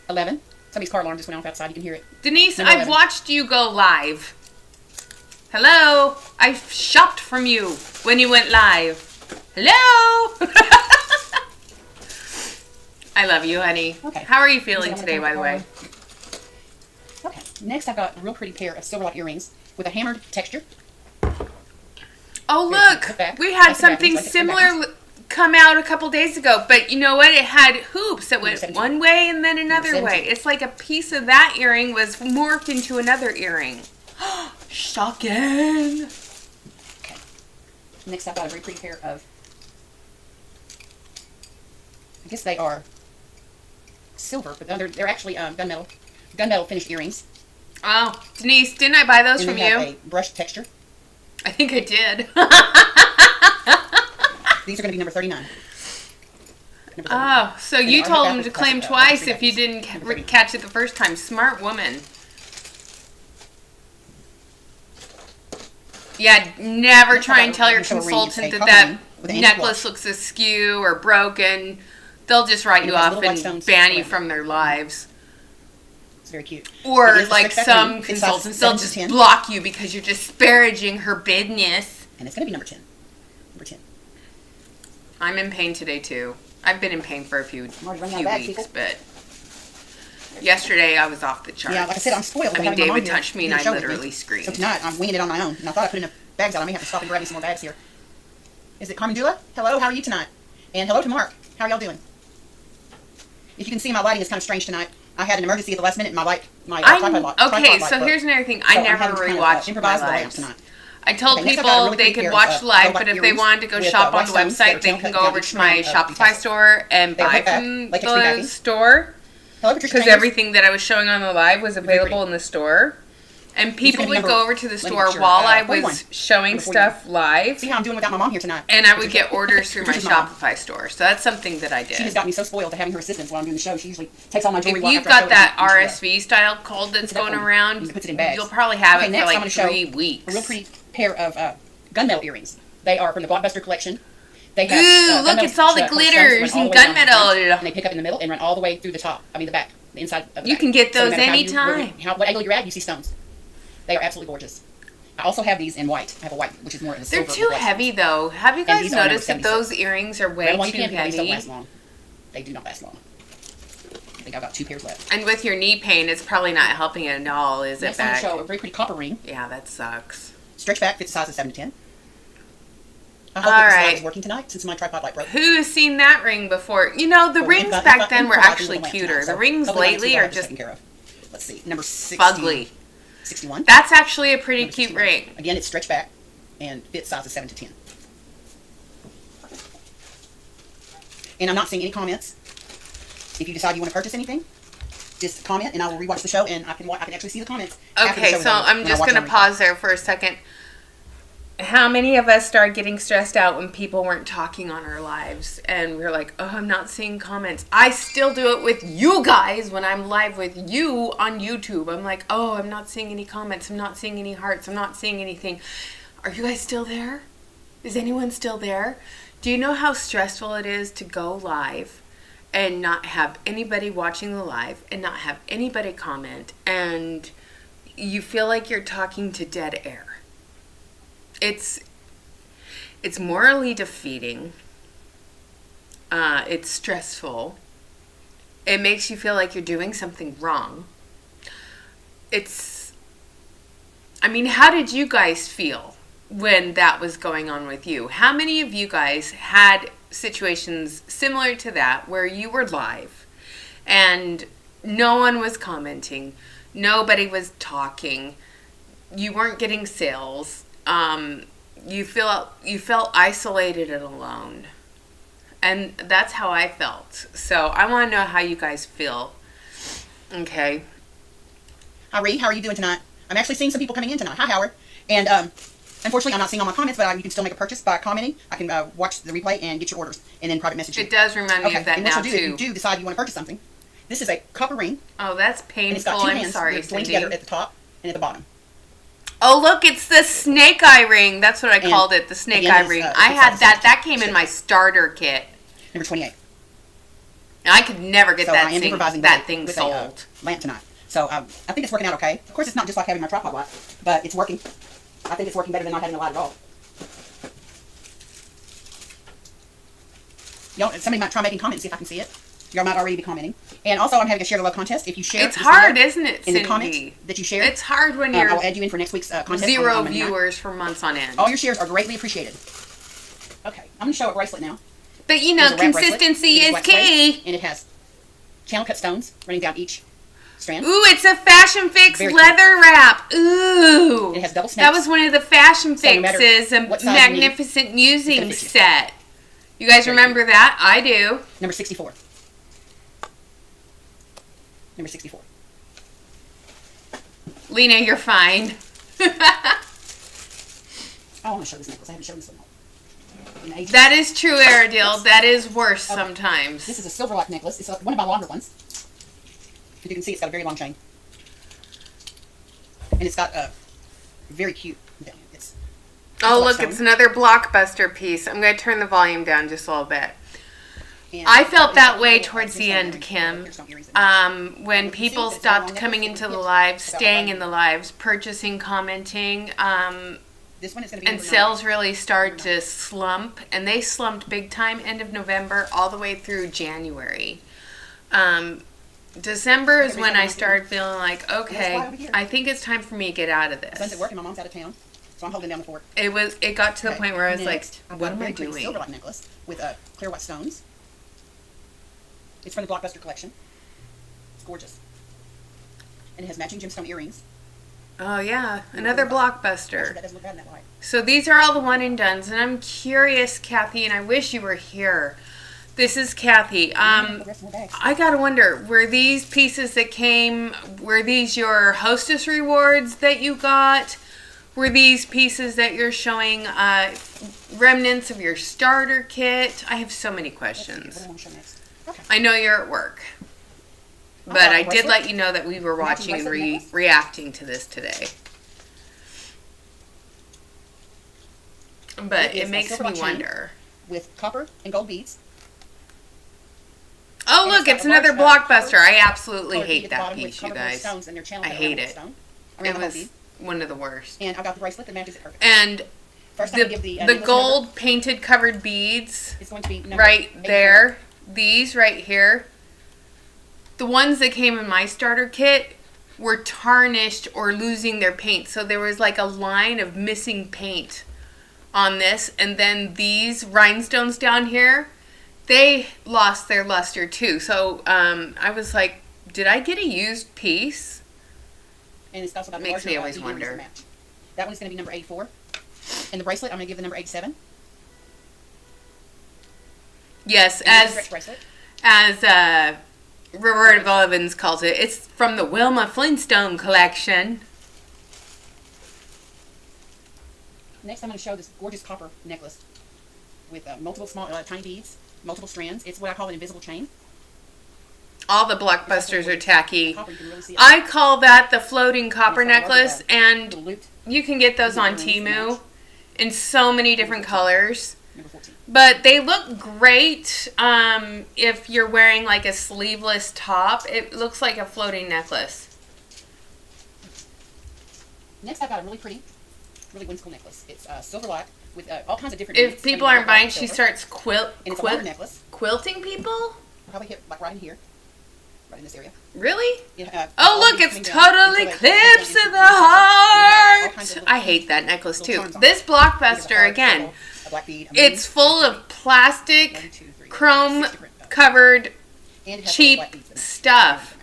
C: 11. Somebody's car alarm just went off outside. You can hear it.
A: Denise,
C: Number
A: I've
C: 11.
A: watched you go live. Hello? I shopped from you when you went live. Hello? I love you, honey.
C: Okay.
A: How are you feeling
C: I'm gonna
A: today,
C: turn
A: by the way?
C: Okay. Next, I've got a real pretty pair of silver-like earrings with a hammered texture.
A: Oh,
C: Here's
A: look.
C: the back.
A: We had
C: That's the
A: something
C: backings, like the
A: similar come out a couple days ago. But you know what? It had hoops that went
C: 17.
A: one way and then another
C: 17.
A: way. It's like a piece of that earring was morphed into another earring. Shocking.
C: Okay. Next, I've got a very pretty pair of, I guess they are silver, but they're actually gunmetal finished earrings.
A: Oh, Denise, didn't I buy those
C: And
A: from
C: they have
A: you?
C: a brushed texture.
A: I think I did.
C: These are going to be number 39. Number 39.
A: Oh, so
C: And
A: you
C: they are
A: told
C: hooked
A: him
C: back
A: to
C: with
A: claim
C: plastic,
A: twice
C: three
A: if you
C: backings.
A: didn't
C: Number 39.
A: catch it the first time. Smart woman. Yeah, never
C: Next,
A: try
C: I
A: and
C: got
A: tell
C: a
A: your
C: little ring.
A: consultant
C: It's a
A: that
C: copper
A: that
C: ring with an antique
A: necklace
C: watch.
A: looks askew or broken. They'll just write
C: And
A: you
C: it has
A: off
C: little white
A: and
C: stones
A: ban you
C: around it.
A: from their lives.
C: It's very cute.
A: Or
C: It is a
A: like
C: stretch back
A: some
C: ring. It's size
A: consultants, they'll
C: 7 to
A: just
C: 10.
A: block you because you're disparaging her business.
C: And it's going to be number 10. Number 10.
A: I'm in pain today too. I've been in pain for a few
C: already running out of bags,
A: weeks,
C: people.
A: but yesterday I was off the charts.
C: Yeah, like I said, I'm spoiled.
A: I
C: with
A: mean,
C: having my mom
A: David
C: here
A: touched me
C: do
A: and
C: the
A: I
C: show with me.
A: literally screamed.
C: So tonight, I'm winging it on my own. And I thought I put enough bags out. I may have to stop and grab me some more bags here. Is it Carmen Dula? Hello, how are you tonight? And hello to Mark. How are y'all doing? If you can see, my lighting is kind of strange tonight. I had an emergency at the last minute. My tripod light.
A: Okay, so here's another thing. I
C: So I'm
A: never
C: having to kind of,
A: rewatched my
C: improvise the layout
A: lives.
C: tonight.
A: I told
C: Okay, next I've got a
A: people
C: really
A: they
C: pretty
A: could
C: pair
A: watch
C: of,
A: live,
C: robot
A: but if they
C: earrings
A: wanted to go
C: with,
A: shop
C: white
A: on the
C: stones that
A: website,
C: are
A: they
C: tail
A: can
C: cut
A: go
C: down
A: over
C: each
A: to my
C: end of
A: Shopify
C: detail.
A: store and
C: They're
A: buy
C: hooked back,
A: from
C: latex free
A: the
C: backing.
A: store.
C: Hello, Patricia
A: Because
C: Chambers.
A: everything that I was showing on the live was available in the store. And people
C: gonna be
A: would
C: number-
A: go over to the
C: let me
A: store
C: make sure,
A: while I
C: 41.
A: was showing
C: Number 41.
A: stuff live.
C: See how I'm doing without my mom here tonight.
A: And I would
C: Patricia.
A: get orders through my
C: Patricia's mom.
A: Shopify store. So that's something that I
C: She has
A: did.
C: got me so spoiled to having her assistance while I'm doing the show. She usually takes all my jewelry.
A: If
C: while
A: you've
C: after I show
A: got
C: it,
A: that
C: and she,
A: RSV style cold that's
C: puts it up
A: going
C: for me.
A: around,
C: And puts it in bags.
A: you'll probably have
C: Okay,
A: it
C: next
A: for
C: I'm
A: like
C: gonna show
A: 3 weeks.
C: a real pretty pair of gunmetal earrings. They are from the Blockbuster collection. They have,
A: Ooh, look,
C: gunmetal
A: it's all the
C: stones that
A: glitters
C: run all
A: and
C: the way down the
A: gunmetal.
C: front, and they pick up in the middle and run all the way through the top. I mean the back, the inside of the
A: You
C: back.
A: can get
C: So no
A: those
C: matter
A: anytime.
C: what angle you're at, you see stones. They are absolutely gorgeous. I also have these in white. I have a white, which is more of a
A: They're
C: silver.
A: too
C: with white
A: heavy
C: stones.
A: though. Have you
C: And
A: guys
C: these are number
A: noticed that
C: 76.
A: those earrings are way
C: Well, while you
A: too
C: can, these don't
A: heavy?
C: last long. They do not last long. I think I've got 2 pairs left.
A: And with your knee pain, it's probably not helping at all, is it,
C: Next, I'm going
A: back?
C: to show a very pretty copper ring.
A: Yeah, that sucks.
C: Stretch back, fits a size of 7 to 10. I hope
A: All
C: that this light
A: right.
C: is working tonight since my tripod light broke.
A: Who has seen that ring before? You know, the
C: Well,
A: rings
C: if I-
A: back
C: if I-
A: then
C: if
A: were
C: I do
A: actually
C: the lamp
A: cuter.
C: tonight,
A: The
C: so
A: rings
C: hopefully
A: lately
C: my
A: are
C: teeth
A: just
C: taken care of. Let's see, number 60,
A: fugly.
C: 61.
A: That's actually a pretty
C: Number
A: cute
C: 61.
A: ring.
C: Again, it's stretched back and fits size of 7 to 10. And I'm not seeing any comments. If you decide you want to purchase anything, just comment and I will rewatch the show and I can actually see the comments. after the
A: Okay,
C: show is
A: so
C: over
A: I'm
C: when I
A: just
C: watch it
A: going
C: on
A: to
C: replay.
A: pause there for a second. How many of us started getting stressed out when people weren't talking on our lives and we were like, oh, I'm not seeing comments. I still do it with you guys when I'm live with you on YouTube. I'm like, oh, I'm not seeing any comments. I'm not seeing any hearts. I'm not seeing anything. Are you guys still there? Is anyone still there? Do you know how stressful it is to go live and not have anybody watching the live and not have anybody comment and you feel like you're talking to dead air? It's morally defeating. It's stressful. It makes you feel like you're doing something wrong. I mean, how did you guys feel when that was going on with you? How many of you guys had situations similar to that where you were live and no one was commenting, nobody was talking, you weren't getting sales, you felt isolated and alone, and that's how I felt. So I want to know how you guys feel. Okay.
C: Hi, Ree. How are you doing tonight? I'm actually seeing some people coming in tonight. Hi, Howard. And unfortunately, I'm not seeing all my comments, but you can still make a purchase by commenting. I can watch the replay and get your orders, and then private message you.
A: It does remind me
C: Okay.
A: of that
C: And what
A: now
C: you'll do,
A: too.
C: if you do decide you want to purchase something, this is a copper ring,
A: Oh, that's
C: and it's
A: painful.
C: got 2
A: I'm
C: hands
A: sorry,
C: joined
A: Cindy.
C: together at the top and at the bottom.
A: Oh, look, it's the snake eye ring. That's what I called it, the snake eye ring. I had that. That came in my starter kit.
C: Number 28.
A: I could never get
C: So
A: that
C: I am
A: thing,
C: improvising
A: thing
C: with
A: sold.
C: a lamp tonight. So I think it's working out okay. Of course, it's not just like having my tripod light, but it's working. I think it's working better than not having a light at all. Y'all, somebody might try making comments, see if I can see it. Y'all might already be commenting. And also, I'm having a share the love contest. If you share,
A: It's hard, isn't it,
C: in
A: Cindy?
C: the comments that you share,
A: It's hard when you're
C: I'll add you in for next week's contest.
A: zero
C: on Monday night.
A: viewers for months on end.
C: All your shares are greatly appreciated. Okay, I'm going to show a bracelet now.
A: But you know,
C: There's a wrap bracelet.
A: consistency
C: It
A: is
C: wax weight,
A: key.
C: and it has channel cut stones running down each strand.
A: Ooh, it's a Fashion Fix
C: Very
A: leather wrap. Ooh.
C: It has double
A: That
C: snaps.
A: was one of the Fashion
C: So no matter
A: Fixes, a
C: what size you need,
A: magnificent
C: gonna
A: musing
C: fit you.
A: set. You guys
C: Very
A: remember that? I do.
C: Number 64. Number 64.
A: Lena, you're fine.
C: I want to show this necklace. I haven't shown this one. In ages.
A: That is true, Aradil. That is worse sometimes.
C: This is a silver lock necklace. It's one of my longer ones. As you can see, it's got a very long chain. And it's got a very cute medallion.
A: Oh, look, it's another Blockbuster piece. I'm going to turn the volume down just a little bit.
C: And
A: I felt that way towards the end, Kim. When people stopped coming into the lives, staying in the lives, purchasing, commenting,
C: this one is going to be
A: and
C: number
A: sales really started to slump, and they slumped big time end of November all the way through January. December is when I started feeling like, okay, I think it's time for me to get out of
C: 9. My son's at
A: this.
C: work and my mom's out of town, so I'm holding down the fort.
A: It got to the point where I was
C: Next,
A: like,
C: I've
A: what
C: got a
A: am I
C: very pretty
A: doing?
C: silver lock necklace with clear white stones. It's from the Blockbuster collection. It's gorgeous. And it has matching gemstone earrings.
A: Oh yeah, another
C: Actually,
A: Blockbuster.
C: that doesn't look bad in that light.
A: So these are all the one and dones, and I'm curious, Kathy, and I wish you were here. This is Kathy.
C: The rest of my bags.
A: I gotta wonder, were these pieces that came, were these your hostess rewards that you got? Were these pieces that you're showing remnants of your starter kit? I have so many
C: What do
A: questions.
C: I want to show next? Okay.
A: I know you're at work, but I did let you know that we were watching and reacting to this today. But
C: It is
A: it
C: a
A: makes
C: silver
A: me
C: lock chain.
A: wonder.
C: With copper and gold beads.
A: Oh,
C: And
A: look,
C: got
A: it's
C: a large,
A: another Blockbuster. I absolutely
C: colored bead
A: hate
C: at the
A: that
C: bottom with
A: piece, you
C: copper-colored
A: guys.
C: stones and they're channel
A: I
C: cut
A: hate
C: around the
A: it.
C: stone,
A: It
C: around the whole
A: was
C: bead.
A: one of the worst.
C: And I've got the bracelet that matches it perfect.
A: And
C: First, I'm going to give
A: the
C: necklace
A: gold
C: number.
A: painted covered beads
C: It's going to be number
A: right
C: 84.
A: there, these right here, the ones that came in my starter kit were tarnished or losing their paint. So there was like a line of missing paint on this. And then these rhinestones down here, they lost their luster too. So I was like, did I get a used piece?
C: And it's also got the
A: Makes
C: larger,
A: me always
C: bead earrings to
A: wonder.
C: match. That one's going to be number 84. And the bracelet, I'm going to give the number 87.
A: Yes,
C: And it's a stretch bracelet.
A: as Roberta Evans calls it, it's from the Wilma Flintstone collection.
C: Next, I'm going to show this gorgeous copper necklace with multiple small, tiny beads, multiple strands. It's what I call an invisible chain.
A: All the Blockbusters are tacky.
C: Copper, you can really see it.
A: I call that the floating copper
C: And it's got a
A: necklace,
C: little
A: and
C: looped,
A: you can get those on
C: Earrings to match.
A: Temu in so many different colors.
C: number 14.
A: But they look great if you're wearing like a sleeveless top. It looks like a floating necklace.
C: Next, I've got a really pretty, really whimsical necklace. It's silver lock with all kinds of different
A: If
C: beads
A: people
C: coming
A: aren't
C: down
A: buying,
C: the
A: she
C: silver.
A: starts
C: And it's a longer necklace.
A: quilting people?
C: Probably hit like right in here, right in this area.
A: Really?
C: Yeah,
A: Oh,
C: all
A: look,
C: beads
A: it's
C: coming down
A: totally
C: until they
A: clips
C: come
A: of the
C: down into all kinds
A: heart.
C: of
A: I hate that necklace
C: little
A: too.
C: charms on
A: This
C: it. There's a
A: Blockbuster,
C: heart,
A: again,
C: circle, a black bead, a moon,
A: it's full of
C: one,
A: plastic,
C: two, three,
A: chrome
C: 6 different,
A: covered,
C: and it has
A: cheap
C: little black beads in it.
A: stuff.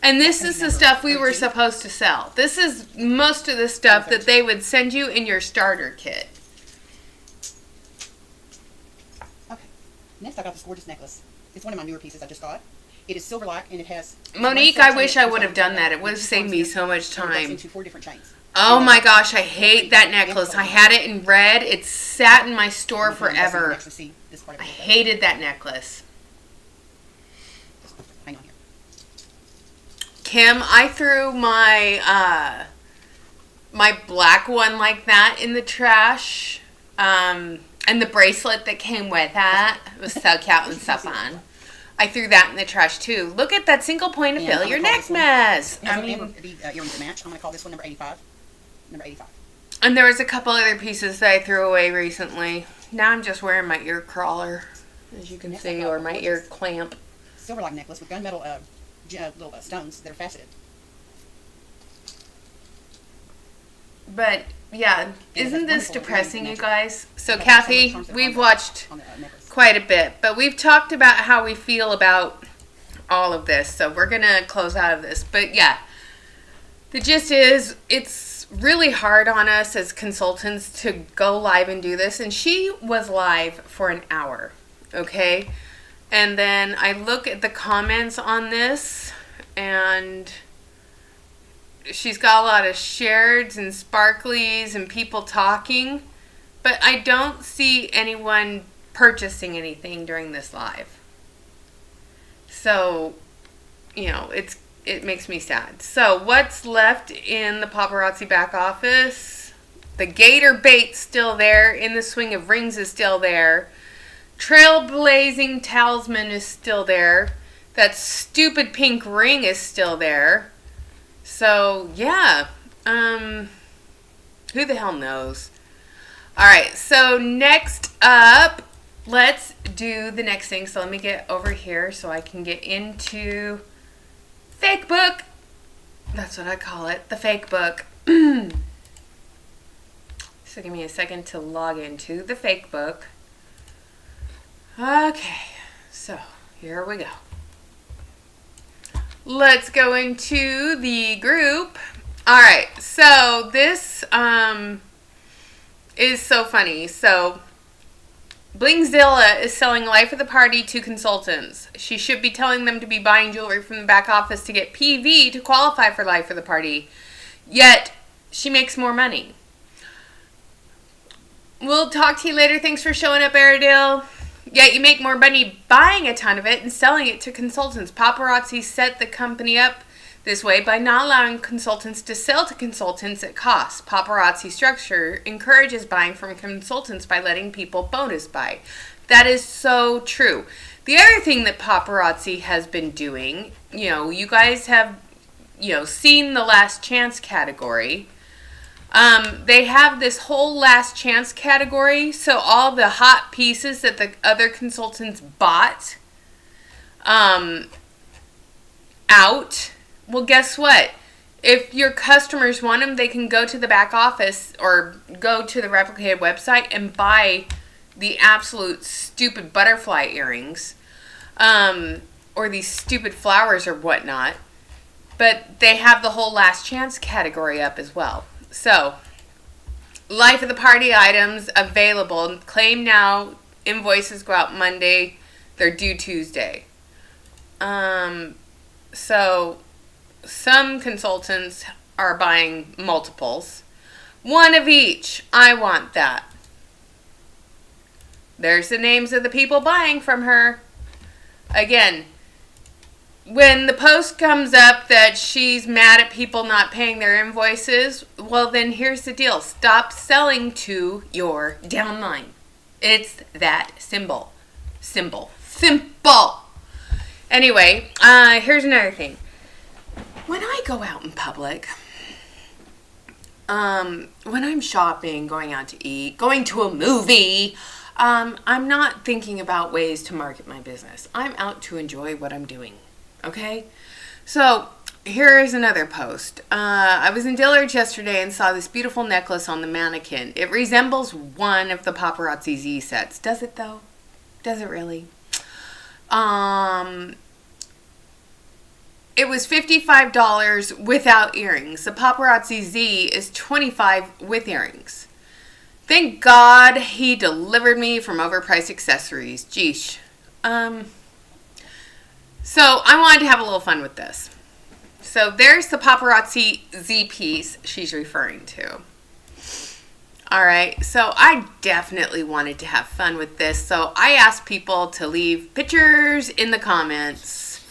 A: And this
C: That's
A: is the
C: number
A: stuff we were
C: 32.
A: supposed to sell. This is most of the stuff that they would send you in your starter kit.
C: Okay. Next, I got this gorgeous necklace. It's one of my newer pieces I just got. It is silver lock and it has.
A: Monique, I wish I would have done that. It would have saved me so much
C: And it goes
A: time.
C: into 4 different chains.
A: Oh my gosh, I hate that necklace. I had it in red. It sat in my store
C: You can
A: forever.
C: actually see this part of
A: I
C: it.
A: hated that necklace.
C: Hang on here.
A: Kim, I threw my my black one like that in the trash. And the bracelet that came with that was so cute and so fun. I threw that in the trash too. Look at that single point of fill your neck mess.
C: I mean, earrings that match. I'm going to call this one number 85. Number 85.
A: And there was a couple other pieces that I threw away recently. Now I'm just wearing my ear crawler, as you can see, or my ear clamp.
C: Silver lock necklace with gunmetal little stones that are faceted.
A: But yeah, isn't this depressing, you guys? So Kathy, we've watched quite a bit, but we've talked about how we feel about all of this, so we're gonna close out of this. But yeah, the gist is it's really hard on us as consultants to go live and do this, and she was live for an hour, okay? And then I look at the comments on this, and she's got a lot of shareds and sparklies and people talking, but I don't see anyone purchasing anything during this live. So, you know, it makes me sad. So, what's left in the paparazzi back office? The gator bait's still there. In the Swing of Rings is still there. Trailblazing Talisman is still there. That stupid pink ring is still there. So, yeah. Who the hell knows? Alright, so next up, let's do the next thing. So let me get over here so I can get into fake book. That's what I call it, the fake book. So give me a second to log into the fake book. Okay, so here we go. Let's go into the group. Alright, so this is so funny. So Blingzilla is selling Life of the Party to consultants. She should be telling them to be buying jewelry from the back office to get PV to qualify for Life of the Party. Yet, she makes more money. We'll talk to you later. Thanks for showing up, Airedale. Yet you make more money buying a ton of it and selling it to consultants. Paparazzi set the company up this way by not allowing consultants to sell to consultants at cost. Paparazzi structure encourages buying from consultants by letting people bonus buy. That is so true. The other thing that paparazzi has been doing, you know, you guys have, you know, seen the last chance category. They have this whole last chance category, so all the hot pieces that the other consultants bought out. Well, guess what? If your customers want them, they can go to the back office or go to the replicated website and buy the absolute stupid butterfly earrings or these stupid flowers or whatnot. But they have the whole last chance category up as well. So, Life of the Party items available. Claim now. Invoices go out Monday. They're due Tuesday. So, some consultants are buying multiples. One of each. I want that. There's the names of the people buying from her. Again, when the post comes up that she's mad at people not paying their invoices, well then here's the deal. Stop selling to your downline. It's that simple. Simple. Anyway, here's another thing. When I go out in public, when I'm shopping, going out to eat, going to a movie, I'm not thinking about ways to market my business. I'm out to enjoy what I'm doing. Okay, so here is another post. I was in Dillard's yesterday and saw this beautiful necklace on the mannequin. It resembles one of the Paparazzi Z sets. Does it though? Does it really? It was $55 without earrings. The Paparazzi Z is $25 with earrings. Thank God he delivered me from overpriced accessories. Geesh. So I wanted to have a little fun with this. So there's the Paparazzi Z piece she's referring to. Alright, so I definitely wanted to have fun with this. So I asked people to leave pictures in the comments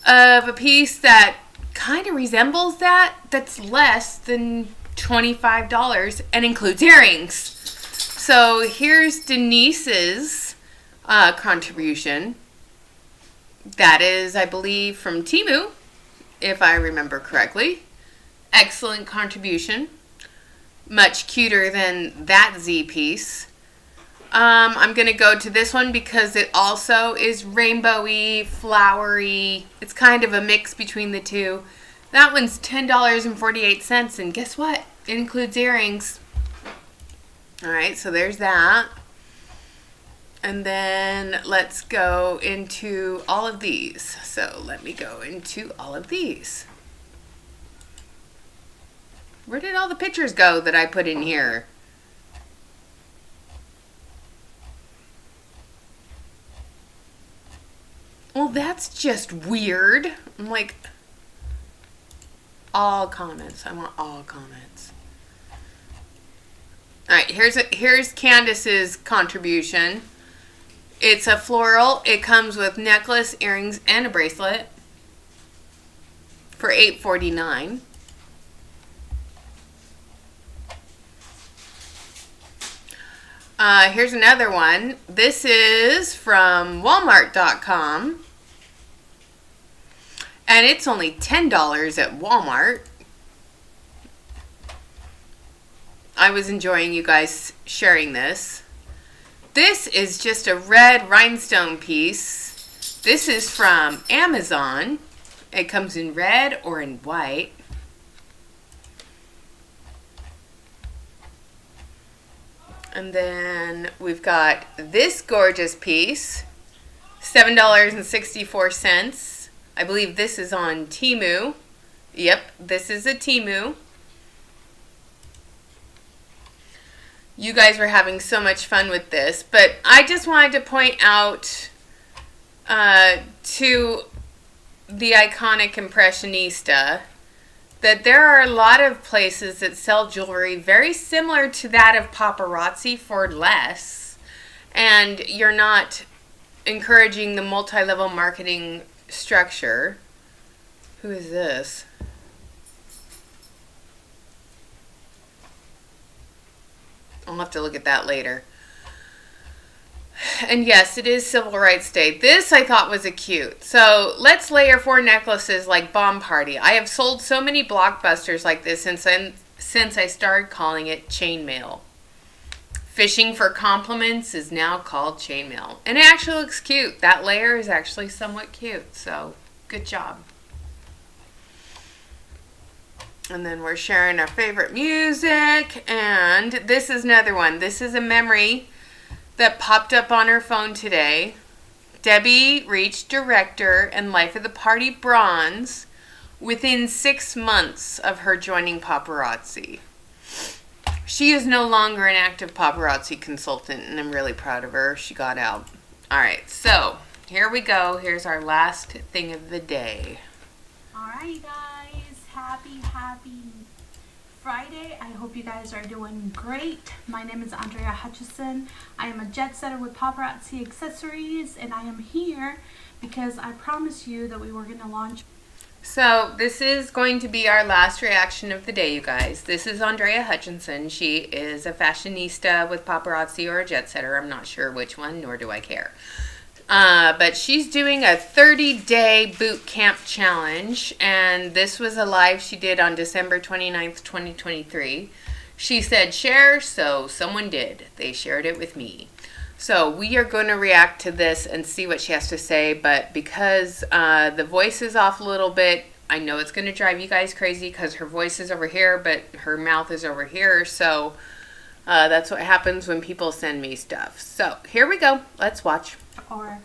A: of a piece that kind of resembles that, that's less than $25 and includes earrings. So here's Denise's contribution. That is, I believe, from Temu, if I remember correctly. Excellent contribution. Much cuter than that Z piece. I'm going to go to this one because it also is rainbowy, flowery. It's kind of a mix between the two. That one's $10.48, and guess what? It includes earrings. Alright, so there's that. And then let's go into all of these. So let me go into all of these. Where did all the pictures go that I put in here? Well, that's just weird. I'm like, all comments. I want all comments. Alright, here's Candace's contribution. It's a floral. It comes with necklace, earrings, and a bracelet for $8.49. Here's another one. This is from Walmart.com. And it's only $10 at Walmart. I was enjoying you guys sharing this. This is just a red rhinestone piece. This is from Amazon. It comes in red or in white. And then we've got this gorgeous piece, $7.64. I believe this is on Temu. Yep, this is a Temu. You guys were having so much fun with this, but I just wanted to point out to the iconic Impressionista that there are a lot of places that sell jewelry very similar to that of paparazzi for less, and you're not encouraging the multi-level marketing structure. Who is this? I'll have to look at that later. And yes, it is Civil Rights Day. This I thought was a cute. So let's layer 4 necklaces like Bomb Party. I have sold so many blockbusters like this since I started calling it chainmail. Fishing for compliments is now called chainmail. And it actually looks cute. That layer is actually somewhat cute. So good job. And then we're sharing our favorite music. And this is another one. This is a memory that popped up on her phone today. Debbie reached director and Life of the Party bronze within 6 months of her joining paparazzi. She is no longer an active paparazzi consultant, and I'm really proud of her. She got out. Alright, so here we go. Here's our last thing of the day.
D: Alright guys, happy Friday. I hope you guys are doing great. My name is Andrea Hutchison. I am a jet setter with Paparazzi Accessories, and I am here because I promised you that we were going to launch.
A: So this is going to be our last reaction of the day, you guys. This is Andrea Hutchinson. She is a fashionista with paparazzi or a jet setter. I'm not sure which one, nor do I care. But she's doing a 30-day boot camp challenge, and this was a live she did on December 29th, 2023. She said share, so someone did. They shared it with me. So we are going to react to this and see what she has to say, but because the voice is off a little bit, I know it's going to drive you guys crazy because her voice is over here, but her mouth is over here, so that's what happens when people send me stuff. So here we go. Let's watch.
D: Our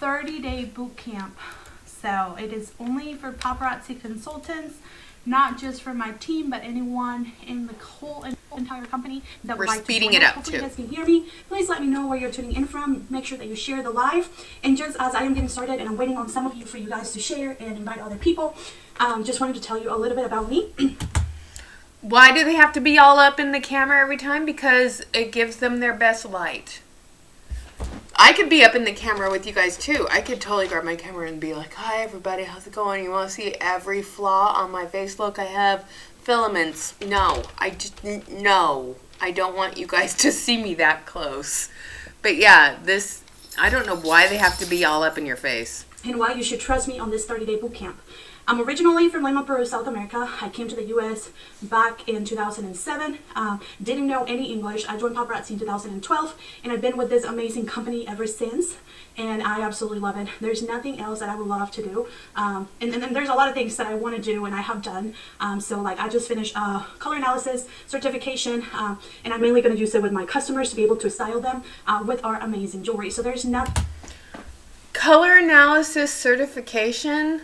D: 30-day boot camp. So it is only for paparazzi consultants, not just for my team, but anyone in the whole entire company that would like to join. We're speeding it up too. Hopefully you guys can hear me. Please let me know where you're tuning in from. Make sure that you share the live. And just as I am getting started and I'm waiting on some of you for you guys to share and invite other people, just wanted to tell you a little bit about me.
A: Why do they have to be all up in the camera every time? Because it gives them their best light. I could be up in the camera with you guys too. I could totally grab my camera and be like, hi everybody, how's it going? You want to see every flaw on my face? Look, I have filaments. No, no. I don't want you guys to see me that close. But yeah, this, I don't know why they have to be all up in your face.
D: And why you should trust me on this 30-day boot camp. I'm originally from Lima, Peru, South America. I came to the U.S. back in 2007. Didn't know any English. I joined paparazzi in 2012, and I've been with this amazing company ever since. And I absolutely love it. There's nothing else that I would love to do. And there's a lot of things that I want to do and I have done. So like I just finished color analysis certification, and I'm mainly going to use it with my customers to be able to style them with our amazing jewelry. So there's nothing.
A: Color analysis certification?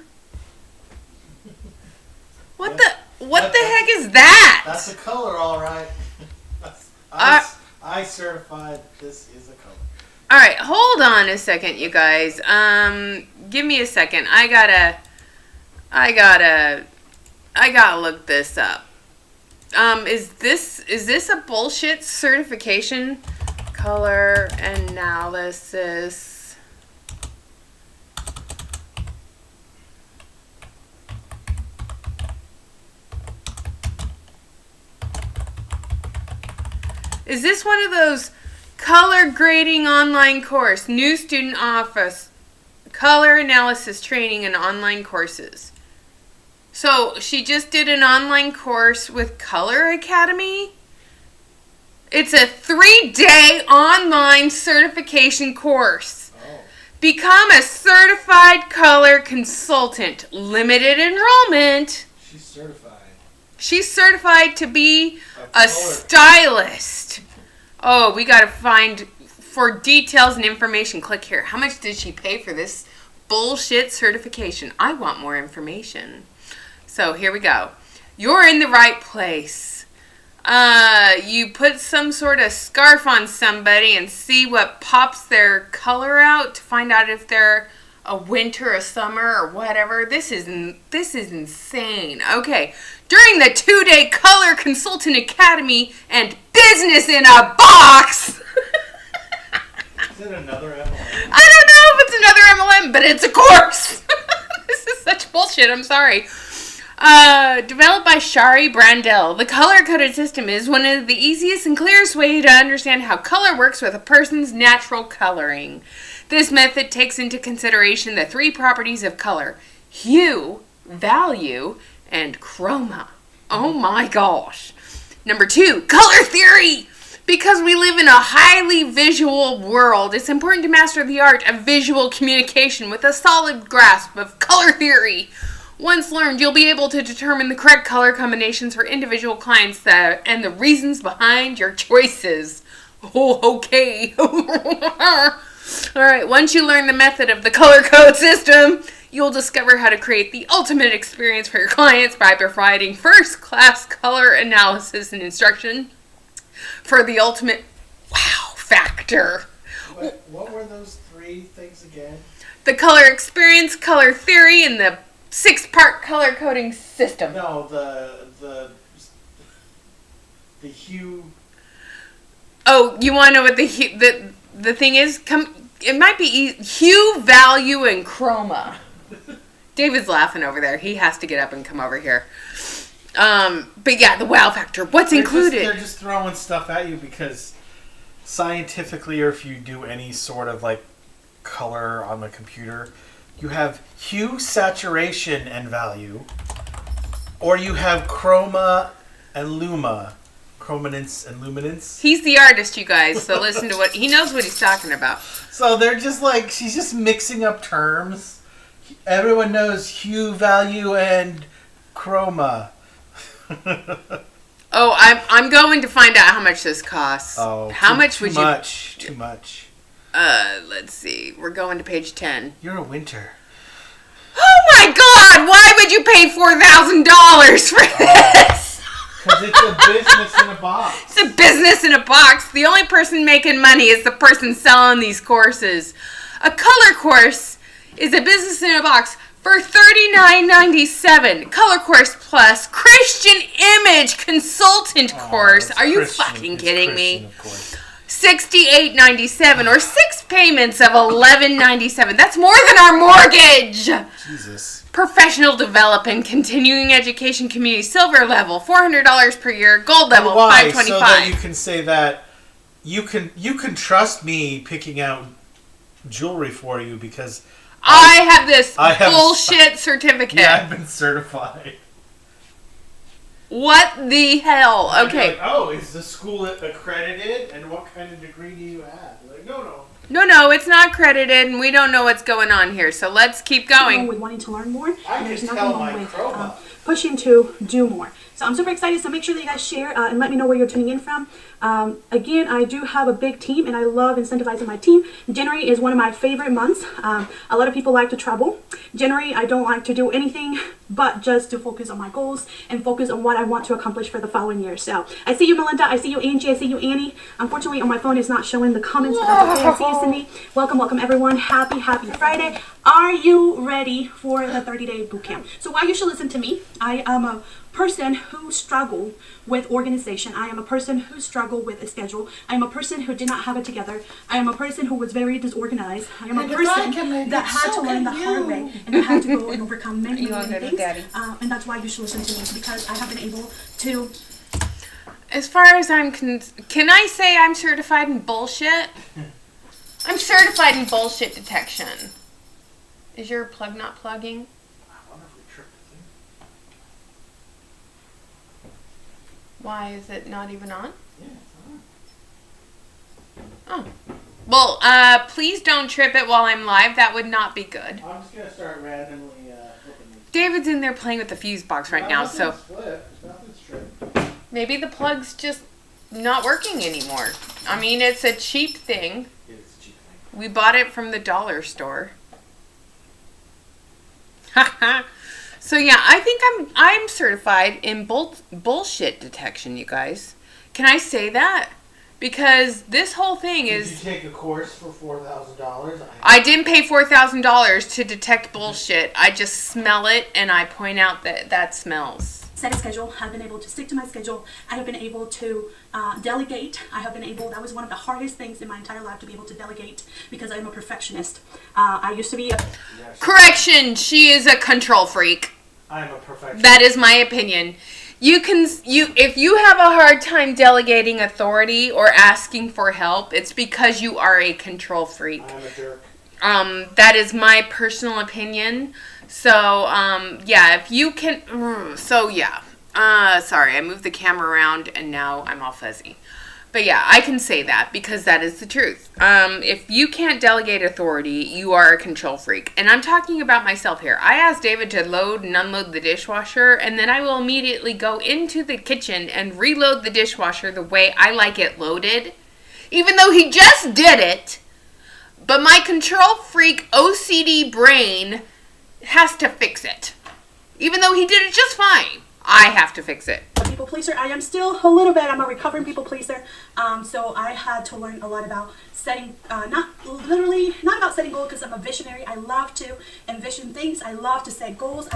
A: What the heck is that?
B: That's a color, all right. I certified this is a color.
A: All right, hold on a second, you guys. Give me a second. I gotta look this up. Is this a bullshit certification? Color analysis. Is this one of those color grading online course, new student office, color analysis training and online courses? So she just did an online course with Color Academy. It's a 3-day online certification course.
B: Oh.
A: Become a certified color consultant. Limited enrollment.
B: She's certified.
A: She's certified to be a
B: color
A: stylist. Oh, we gotta find, for details and information, click here. How much did she pay for this bullshit certification? I want more information. So here we go. You're in the right place. You put some sort of scarf on somebody and see what pops their color out to find out if they're a winter, a summer, or whatever. This is insane. Okay. During the 2-day Color Consultant Academy and Business in a Box.
B: Is it another MLM?
A: I don't know if it's another MLM, but it's a course. This is such bullshit. I'm sorry. Developed by Shari Brandel, the color-coded system is one of the easiest and clearest way to understand how color works with a person's natural coloring. This method takes into consideration the 3 properties of color: hue, value, and chroma. Oh my gosh. Number 2, color theory. Because we live in a highly visual world, it's important to master the art of visual communication with a solid grasp of color theory. Once learned, you'll be able to determine the correct color combinations for individual clients and the reasons behind your choices. Oh, okay. Alright, once you learn the method of the color code system, you'll discover how to create the ultimate experience for your clients by providing first-class color analysis and instruction for the ultimate wow factor.
B: What were those 3 things again?
A: The color experience, color theory, and the 6-part color coding system.
B: No, the hue.
A: Oh, you want to know what the thing is? It might be hue, value, and chroma. David's laughing over there. He has to get up and come over here. But yeah, the wow factor. What's included?
B: They're just throwing stuff at you because scientifically, or if you do any sort of like color on the computer, you have hue, saturation, and value, or you have chroma and luma. Chrominance and luminance.
A: He's the artist, you guys, so listen to what he knows what he's talking about.
B: So they're just like, she's just mixing up terms. Everyone knows hue, value, and chroma.
A: Oh, I'm going to find out how much this costs.
B: Oh,
A: how much would you?
B: Too much.
A: Let's see. We're going to page 10.
B: You're a winter.
A: Oh my God! Why would you pay $4,000 for this?
B: Because it's a business in a box.
A: It's a business in a box. The only person making money is the person selling these courses. A color course is a business in a box for $39.97. Color course plus Christian image consultant course. Are you fucking kidding me? $68.97 or 6 payments of $11.97. That's more than our mortgage.
B: Jesus.
A: Professional development, continuing education, community, silver level, $400 per year, gold level,
B: Why?
A: $525.
B: So that you can say that you can trust me picking out jewelry for you because
A: I have this bullshit certificate.
B: Yeah, I've been certified.
A: What the hell? Okay.
B: Like, oh, is the school accredited? And what kind of degree do you have? Like, no.
A: No, it's not credited, and we don't know what's going on here. So let's keep going.
D: With wanting to learn more,
B: I
D: there's
B: can
D: nothing
B: tell
D: wrong
B: my
D: with
B: chroma.
D: pushing to do more. So I'm super excited. So make sure that you guys share and let me know where you're tuning in from. Again, I do have a big team, and I love incentivizing my team. January is one of my favorite months. A lot of people like to travel. January, I don't like to do anything but just to focus on my goals and focus on what I want to accomplish for the following year. So I see you, Melinda. I see you, Angie. I see you, Annie. Unfortunately, on my phone is not showing the comments, but that's okay. I see you, Cindy. Welcome, everyone. Happy Friday. Are you ready for the 30-day boot camp? So why you should listen to me? I am a person who struggled with organization. I am a person who struggled with a schedule. I am a person who did not have it together. I am a person who was very disorganized. I am a person that had to learn the hard way and that had to go and overcome many things. And that's why you should listen to me, because I have been able to.
A: As far as I'm can I say I'm certified in bullshit? I'm certified in bullshit detection. Is your plug not plugging? Why is it not even on?
B: Yeah, it's
A: Oh.
B: on.
A: Well, please don't trip it while I'm live. That would not be good.
B: I'm just going to start randomly flipping these.
A: David's in there playing with the fuse box right now, so
B: Nothing's tripped.
A: maybe the plug's just not working anymore. I mean, it's a cheap thing.
B: It's a cheap thing.
A: We bought it from the dollar store. So yeah, I think I'm certified in bullshit detection, you guys. Can I say that? Because this whole thing is...
B: Did you take a course for $4,000?
A: I didn't pay $4,000 to detect bullshit. I just smell it and I point out that smells.
D: Set a schedule. I've been able to stick to my schedule. I have been able to delegate. That was one of the hardest things in my entire life, to be able to delegate, because I'm a perfectionist. I used to be
A: Correction, she is a control freak.
B: I'm a perfectionist.
A: That is my opinion. If you have a hard time delegating authority or asking for help, it's because you are a control freak.
B: I'm a jerk.
A: That is my personal opinion. So, yeah, if you can... sorry, I moved the camera around and now I'm all fuzzy. But yeah, I can say that because that is the truth. If you can't delegate authority, you are a control freak. And I'm talking about myself here. I asked David to load and unload the dishwasher, and then I will immediately go into the kitchen and reload the dishwasher the way I like it loaded. Even though he just did it. But my control freak OCD brain has to fix it. Even though he did it just fine, I have to fix it.
D: people pleaser. I am still a little bit, I'm a recovering people pleaser. So I had to learn a lot about setting, not about setting goals, because I'm a visionary. I love to envision things. I love to set goals.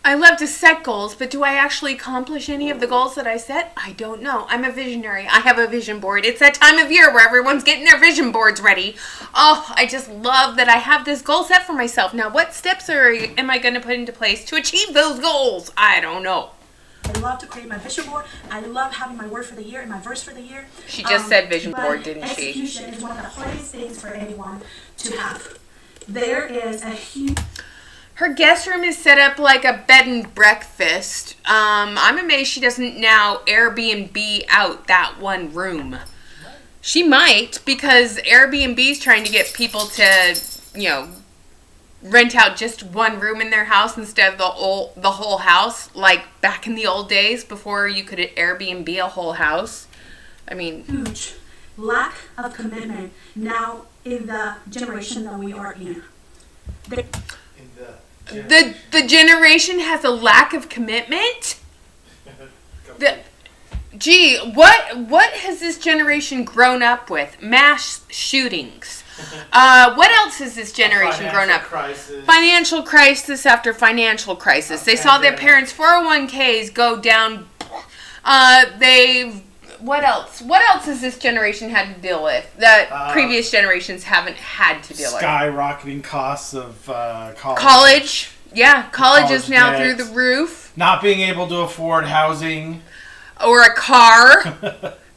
A: I love to set goals, but do I actually accomplish any of the goals that I set? I don't know. I'm a visionary. I have a vision board. It's that time of year where everyone's getting their vision boards ready. Oh, I just love that I have this goal set for myself. Now, what steps am I going to put into place to achieve those goals? I don't know.
D: I love to create my vision board. I love having my word for the year and my verse for the year.
A: She just said vision board, didn't she?
D: Execution is one of the hardest things for anyone to have. There is a huge...
A: Her guest room is set up like a bed and breakfast. I'm amazed she doesn't now Airbnb out that one room. She might, because Airbnb is trying to get people to, rent out just one room in their house instead of the whole house, like back in the old days before you could Airbnb a whole house. I mean,
D: huge lack of commitment now in the generation that we are in.
A: The generation has a lack of commitment? What has this generation grown up with? Mass shootings. What else has this generation grown up? Financial crisis after financial crisis. They saw their parents' 401ks go down. They've What else? What else has this generation had to deal with that previous generations haven't had to deal with?
B: Skyrocketing costs of college.
A: College. Yeah, college is now
B: debt.
A: through the roof.
B: Not being able to afford housing.
A: Or a car.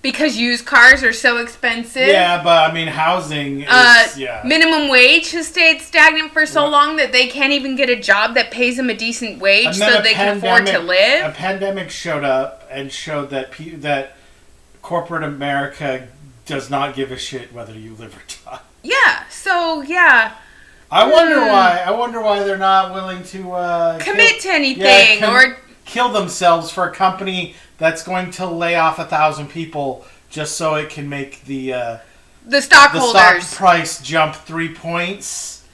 A: Because used cars are so expensive.
B: Yeah, but I mean, housing is,
A: minimum wage has stayed stagnant for so long that they can't even get a job that pays them a decent wage so they can afford to live.
B: A pandemic showed up and showed that that corporate America does not give a shit whether you live or die.
A: Yeah, so, yeah.
B: I wonder why they're not willing to
A: commit to anything or
B: kill themselves for a company that's going to lay off 1,000 people just so it can make the
A: stockholders.
B: The stock price jump 3 points,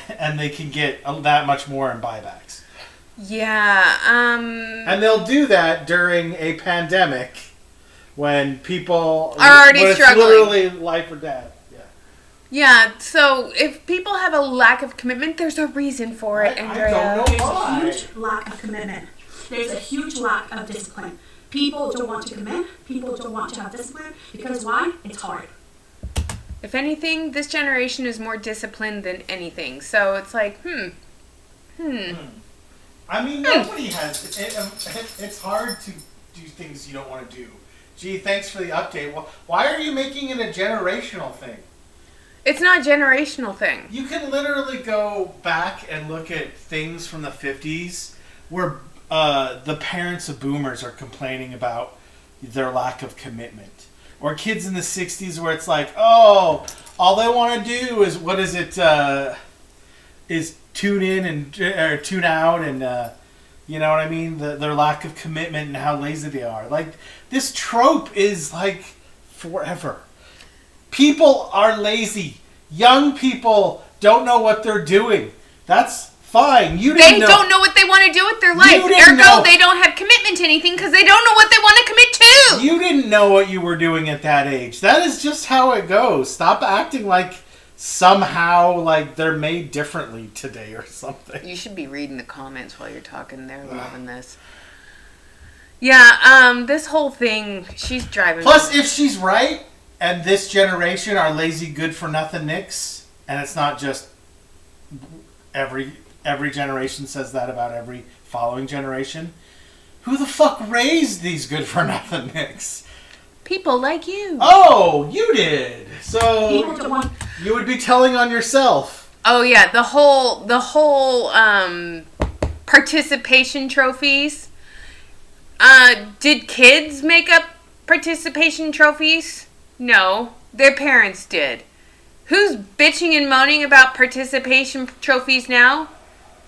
B: and they can get that much more in buybacks.
A: Yeah.
B: And they'll do that during a pandemic when people
A: are already struggling.
B: It's literally life or death.
A: Yeah, so if people have a lack of commitment, there's a reason for it, Andrea.
B: I don't know
D: There's
B: why.
D: a huge lack of commitment. There's a huge lack of discipline. People don't want to commit. People don't want to have discipline. Because why? It's hard.
A: If anything, this generation is more disciplined than anything. So it's like,
B: I mean, nobody has... It's hard to do things you don't want to do. Gee, thanks for the update. Well, why are you making it a generational thing?
A: It's not a generational thing.
B: You can literally go back and look at things from the 50s where the parents of boomers are complaining about their lack of commitment. Or kids in the 60s where it's like, oh, all they want to do is, is tune in or tune out and, you know what I mean? Their lack of commitment and how lazy they are. Like, this trope is like forever. People are lazy. Young people don't know what they're doing. That's fine.
A: They don't know what they want to do with their life. Ergo, they don't have commitment to anything because they don't know what they want to commit to.
B: You didn't know what you were doing at that age. That is just how it goes. Stop acting like somehow like they're made differently today or something.
A: You should be reading the comments while you're talking. They're loving this. Yeah, this whole thing, she's driving.
B: Plus, if she's right, and this generation are lazy, good-for-nothing nicks, and it's not just every generation says that about every following generation. Who the fuck raised these good-for-nothing nicks?
A: People like you.
B: Oh, you did. So you would be telling on yourself.
A: Oh yeah, the whole participation trophies. Did kids make up participation trophies? No, their parents did. Who's bitching and moaning about participation trophies now?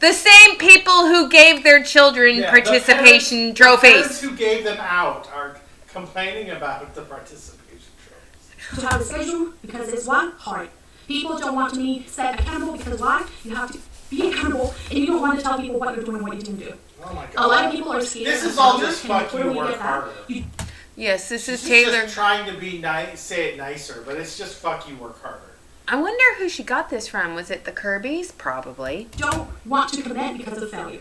A: The same people who gave their children participation trophies.
B: The parents who gave them out are complaining about the participation trophies.
D: To have a schedule, because it's what? Hard. People don't want to be set accountable because why? You have to be accountable and you don't want to tell people what you're doing and what you didn't do.
B: Oh my God.
D: A lot of people are scared.
B: This is all just fuck you work harder.
A: Yes, this is
B: She's
A: Taylor.
B: just trying to be nice, say it nicer, but it's just fuck you work harder.
A: I wonder who she got this from. Was it the Kirbys? Probably.
D: Don't want to commit because of failure.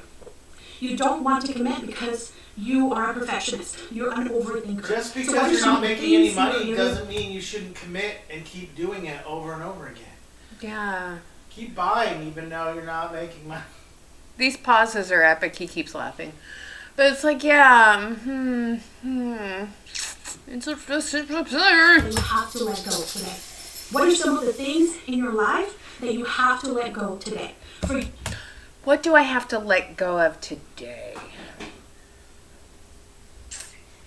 D: You don't want to commit because you are a perfectionist. You're an overthinker.
B: Just because you're not making any money doesn't mean you shouldn't commit and keep doing it over and over again.
A: Yeah.
B: Keep buying even though you're not making money.
A: These pauses are epic. He keeps laughing. But it's like, yeah. It's a
D: You have to let go today. What are some of the things in your life that you have to let go today?
A: What do I have to let go of today?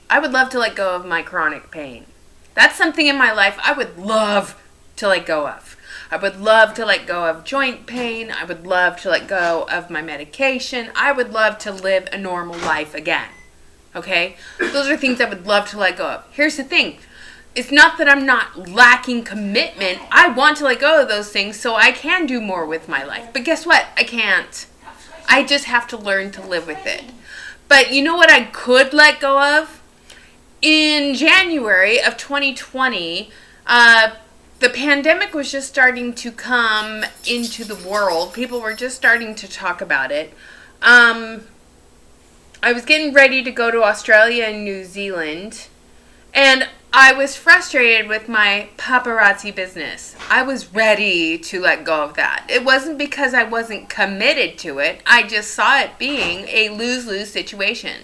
A: I would love to let go of my chronic pain. That's something in my life I would love to let go of. I would love to let go of joint pain. I would love to let go of my medication. I would love to live a normal life again. Okay? Those are things I would love to let go of. Here's the thing. It's not that I'm not lacking commitment. I want to let go of those things so I can do more with my life. But guess what? I can't. I just have to learn to live with it. But you know what I could let go of? In January of 2020, the pandemic was just starting to come into the world. People were just starting to talk about it. I was getting ready to go to Australia and New Zealand. And I was frustrated with my paparazzi business. I was ready to let go of that. It wasn't because I wasn't committed to it. I just saw it being a lose-lose situation.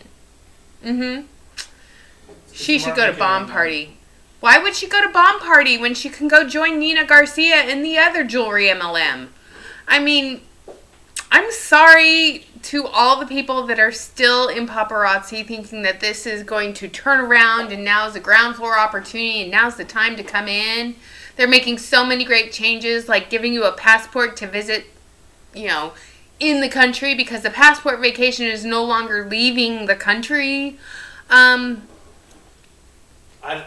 A: She should go to Bomb Party. Why would she go to Bomb Party when she can go join Nina Garcia in the other jewelry MLM? I mean, I'm sorry to all the people that are still in paparazzi thinking that this is going to turn around and now's a ground floor opportunity and now's the time to come in. They're making so many great changes, like giving you a passport to visit, in the country, because the passport vacation is no longer leaving the country.
B: I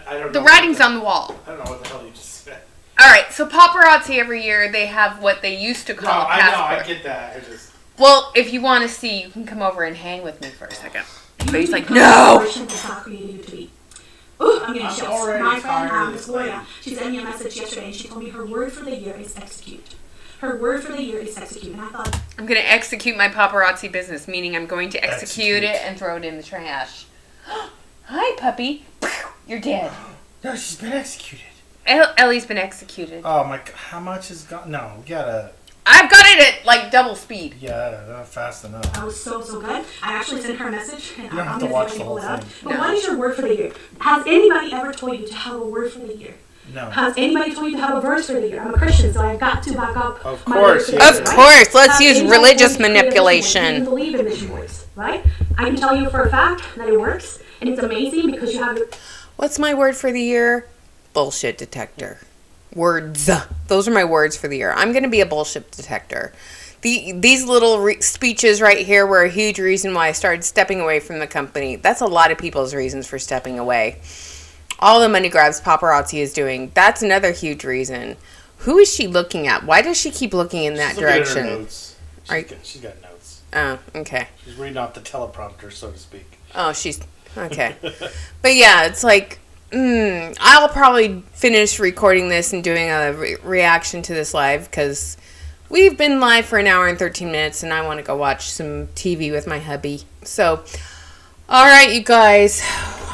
B: don't know.
A: The writing's on the wall.
B: I don't know what the hell you just said.
A: All right, so paparazzi every year, they have what they used to call a passport.
B: I know, I get that.
A: Well, if you want to see, you can come over and hang with me for a second. But he's like, no!
D: Oh, I'm getting chills. My friend, Miss Gloria, she sent me a message yesterday and she told me her word for the year is execute. Her word for the year is execute. And I thought,
A: I'm going to execute my paparazzi business, meaning I'm going to execute it and throw it in the trash. Hi, puppy. You're dead.
B: No, she's been executed.
A: Ellie's been executed.
B: Oh my God, how much is gone? No, you gotta...
A: I've got it at like double speed.
B: Yeah, not fast enough.
D: that was so good. I actually sent her a message. And
B: You don't have
D: I'm
B: to
D: gonna
B: watch
D: see if
B: the
D: I can
B: whole
D: pull it up.
B: thing.
D: But
A: No.
D: what is your word for the year? Has anybody ever told you to have a word for the year?
B: No.
D: Has anybody told you to have a verse for the year? I'm a Christian, so I've got to back up
B: Of
D: my
B: course,
D: word for
B: yeah.
D: the
A: Of
D: year, right?
A: course, let's
D: Has
A: use
D: anybody
A: religious
D: told you to create a vision board?
A: manipulation.
D: You believe in vision boards, right? I can tell you for a fact that it works, and it's amazing because you have...
A: What's my word for the year? Bullshit detector. Words. Those are my words for the year. I'm going to be a bullshit detector. These little speeches right here were a huge reason why I started stepping away from the company. That's a lot of people's reasons for stepping away. All the money grabs paparazzi is doing. That's another huge reason. Who is she looking at? Why does she keep looking in that direction?
B: At her notes. She's got notes.
A: Oh, okay.
B: She's reading off the teleprompter, so to speak.
A: Oh, she's... Okay. But yeah, it's like... I'll probably finish recording this and doing a reaction to this live, because we've been live for an hour and 13 minutes, and I want to go watch some TV with my hubby. So, all right, you guys.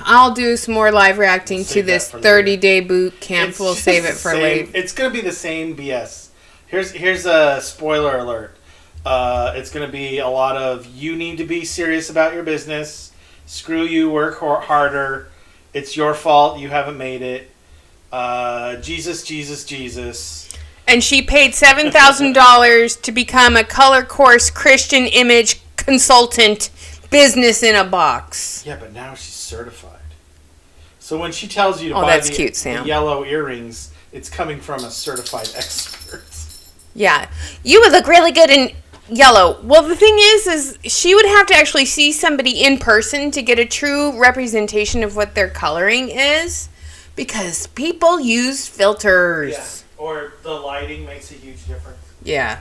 A: I'll do some more live reacting to this 30-day boot camp. We'll save it for later.
B: It's going to be the same BS. Here's a spoiler alert. It's going to be a lot of, you need to be serious about your business. Screw you, work harder. It's your fault. You haven't made it. Jesus, Jesus, Jesus.
A: And she paid $7,000 to become a color course Christian image consultant, business in a box.
B: Yeah, but now she's certified. So when she tells you to buy
A: that's cute, Sam.
B: the yellow earrings, it's coming from a certified expert.
A: Yeah. You would look really good in yellow. Well, the thing is she would have to actually see somebody in person to get a true representation of what their coloring is, because people use filters.
B: Yeah. Or the lighting makes a huge difference.
A: Yeah.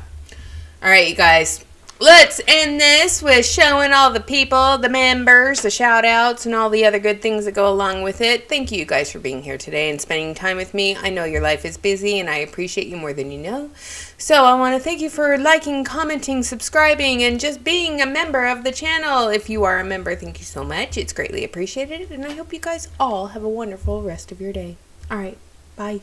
A: All right, you guys. Let's end this with showing all the people, the members, the shout outs, and all the other good things that go along with it. Thank you guys for being here today and spending time with me. I know your life is busy, and I appreciate you more than you know. So I want to thank you for liking, commenting, subscribing, and just being a member of the channel. If you are a member, thank you so much. It's greatly appreciated, and I hope you guys all have a wonderful rest of your day. All right. Bye.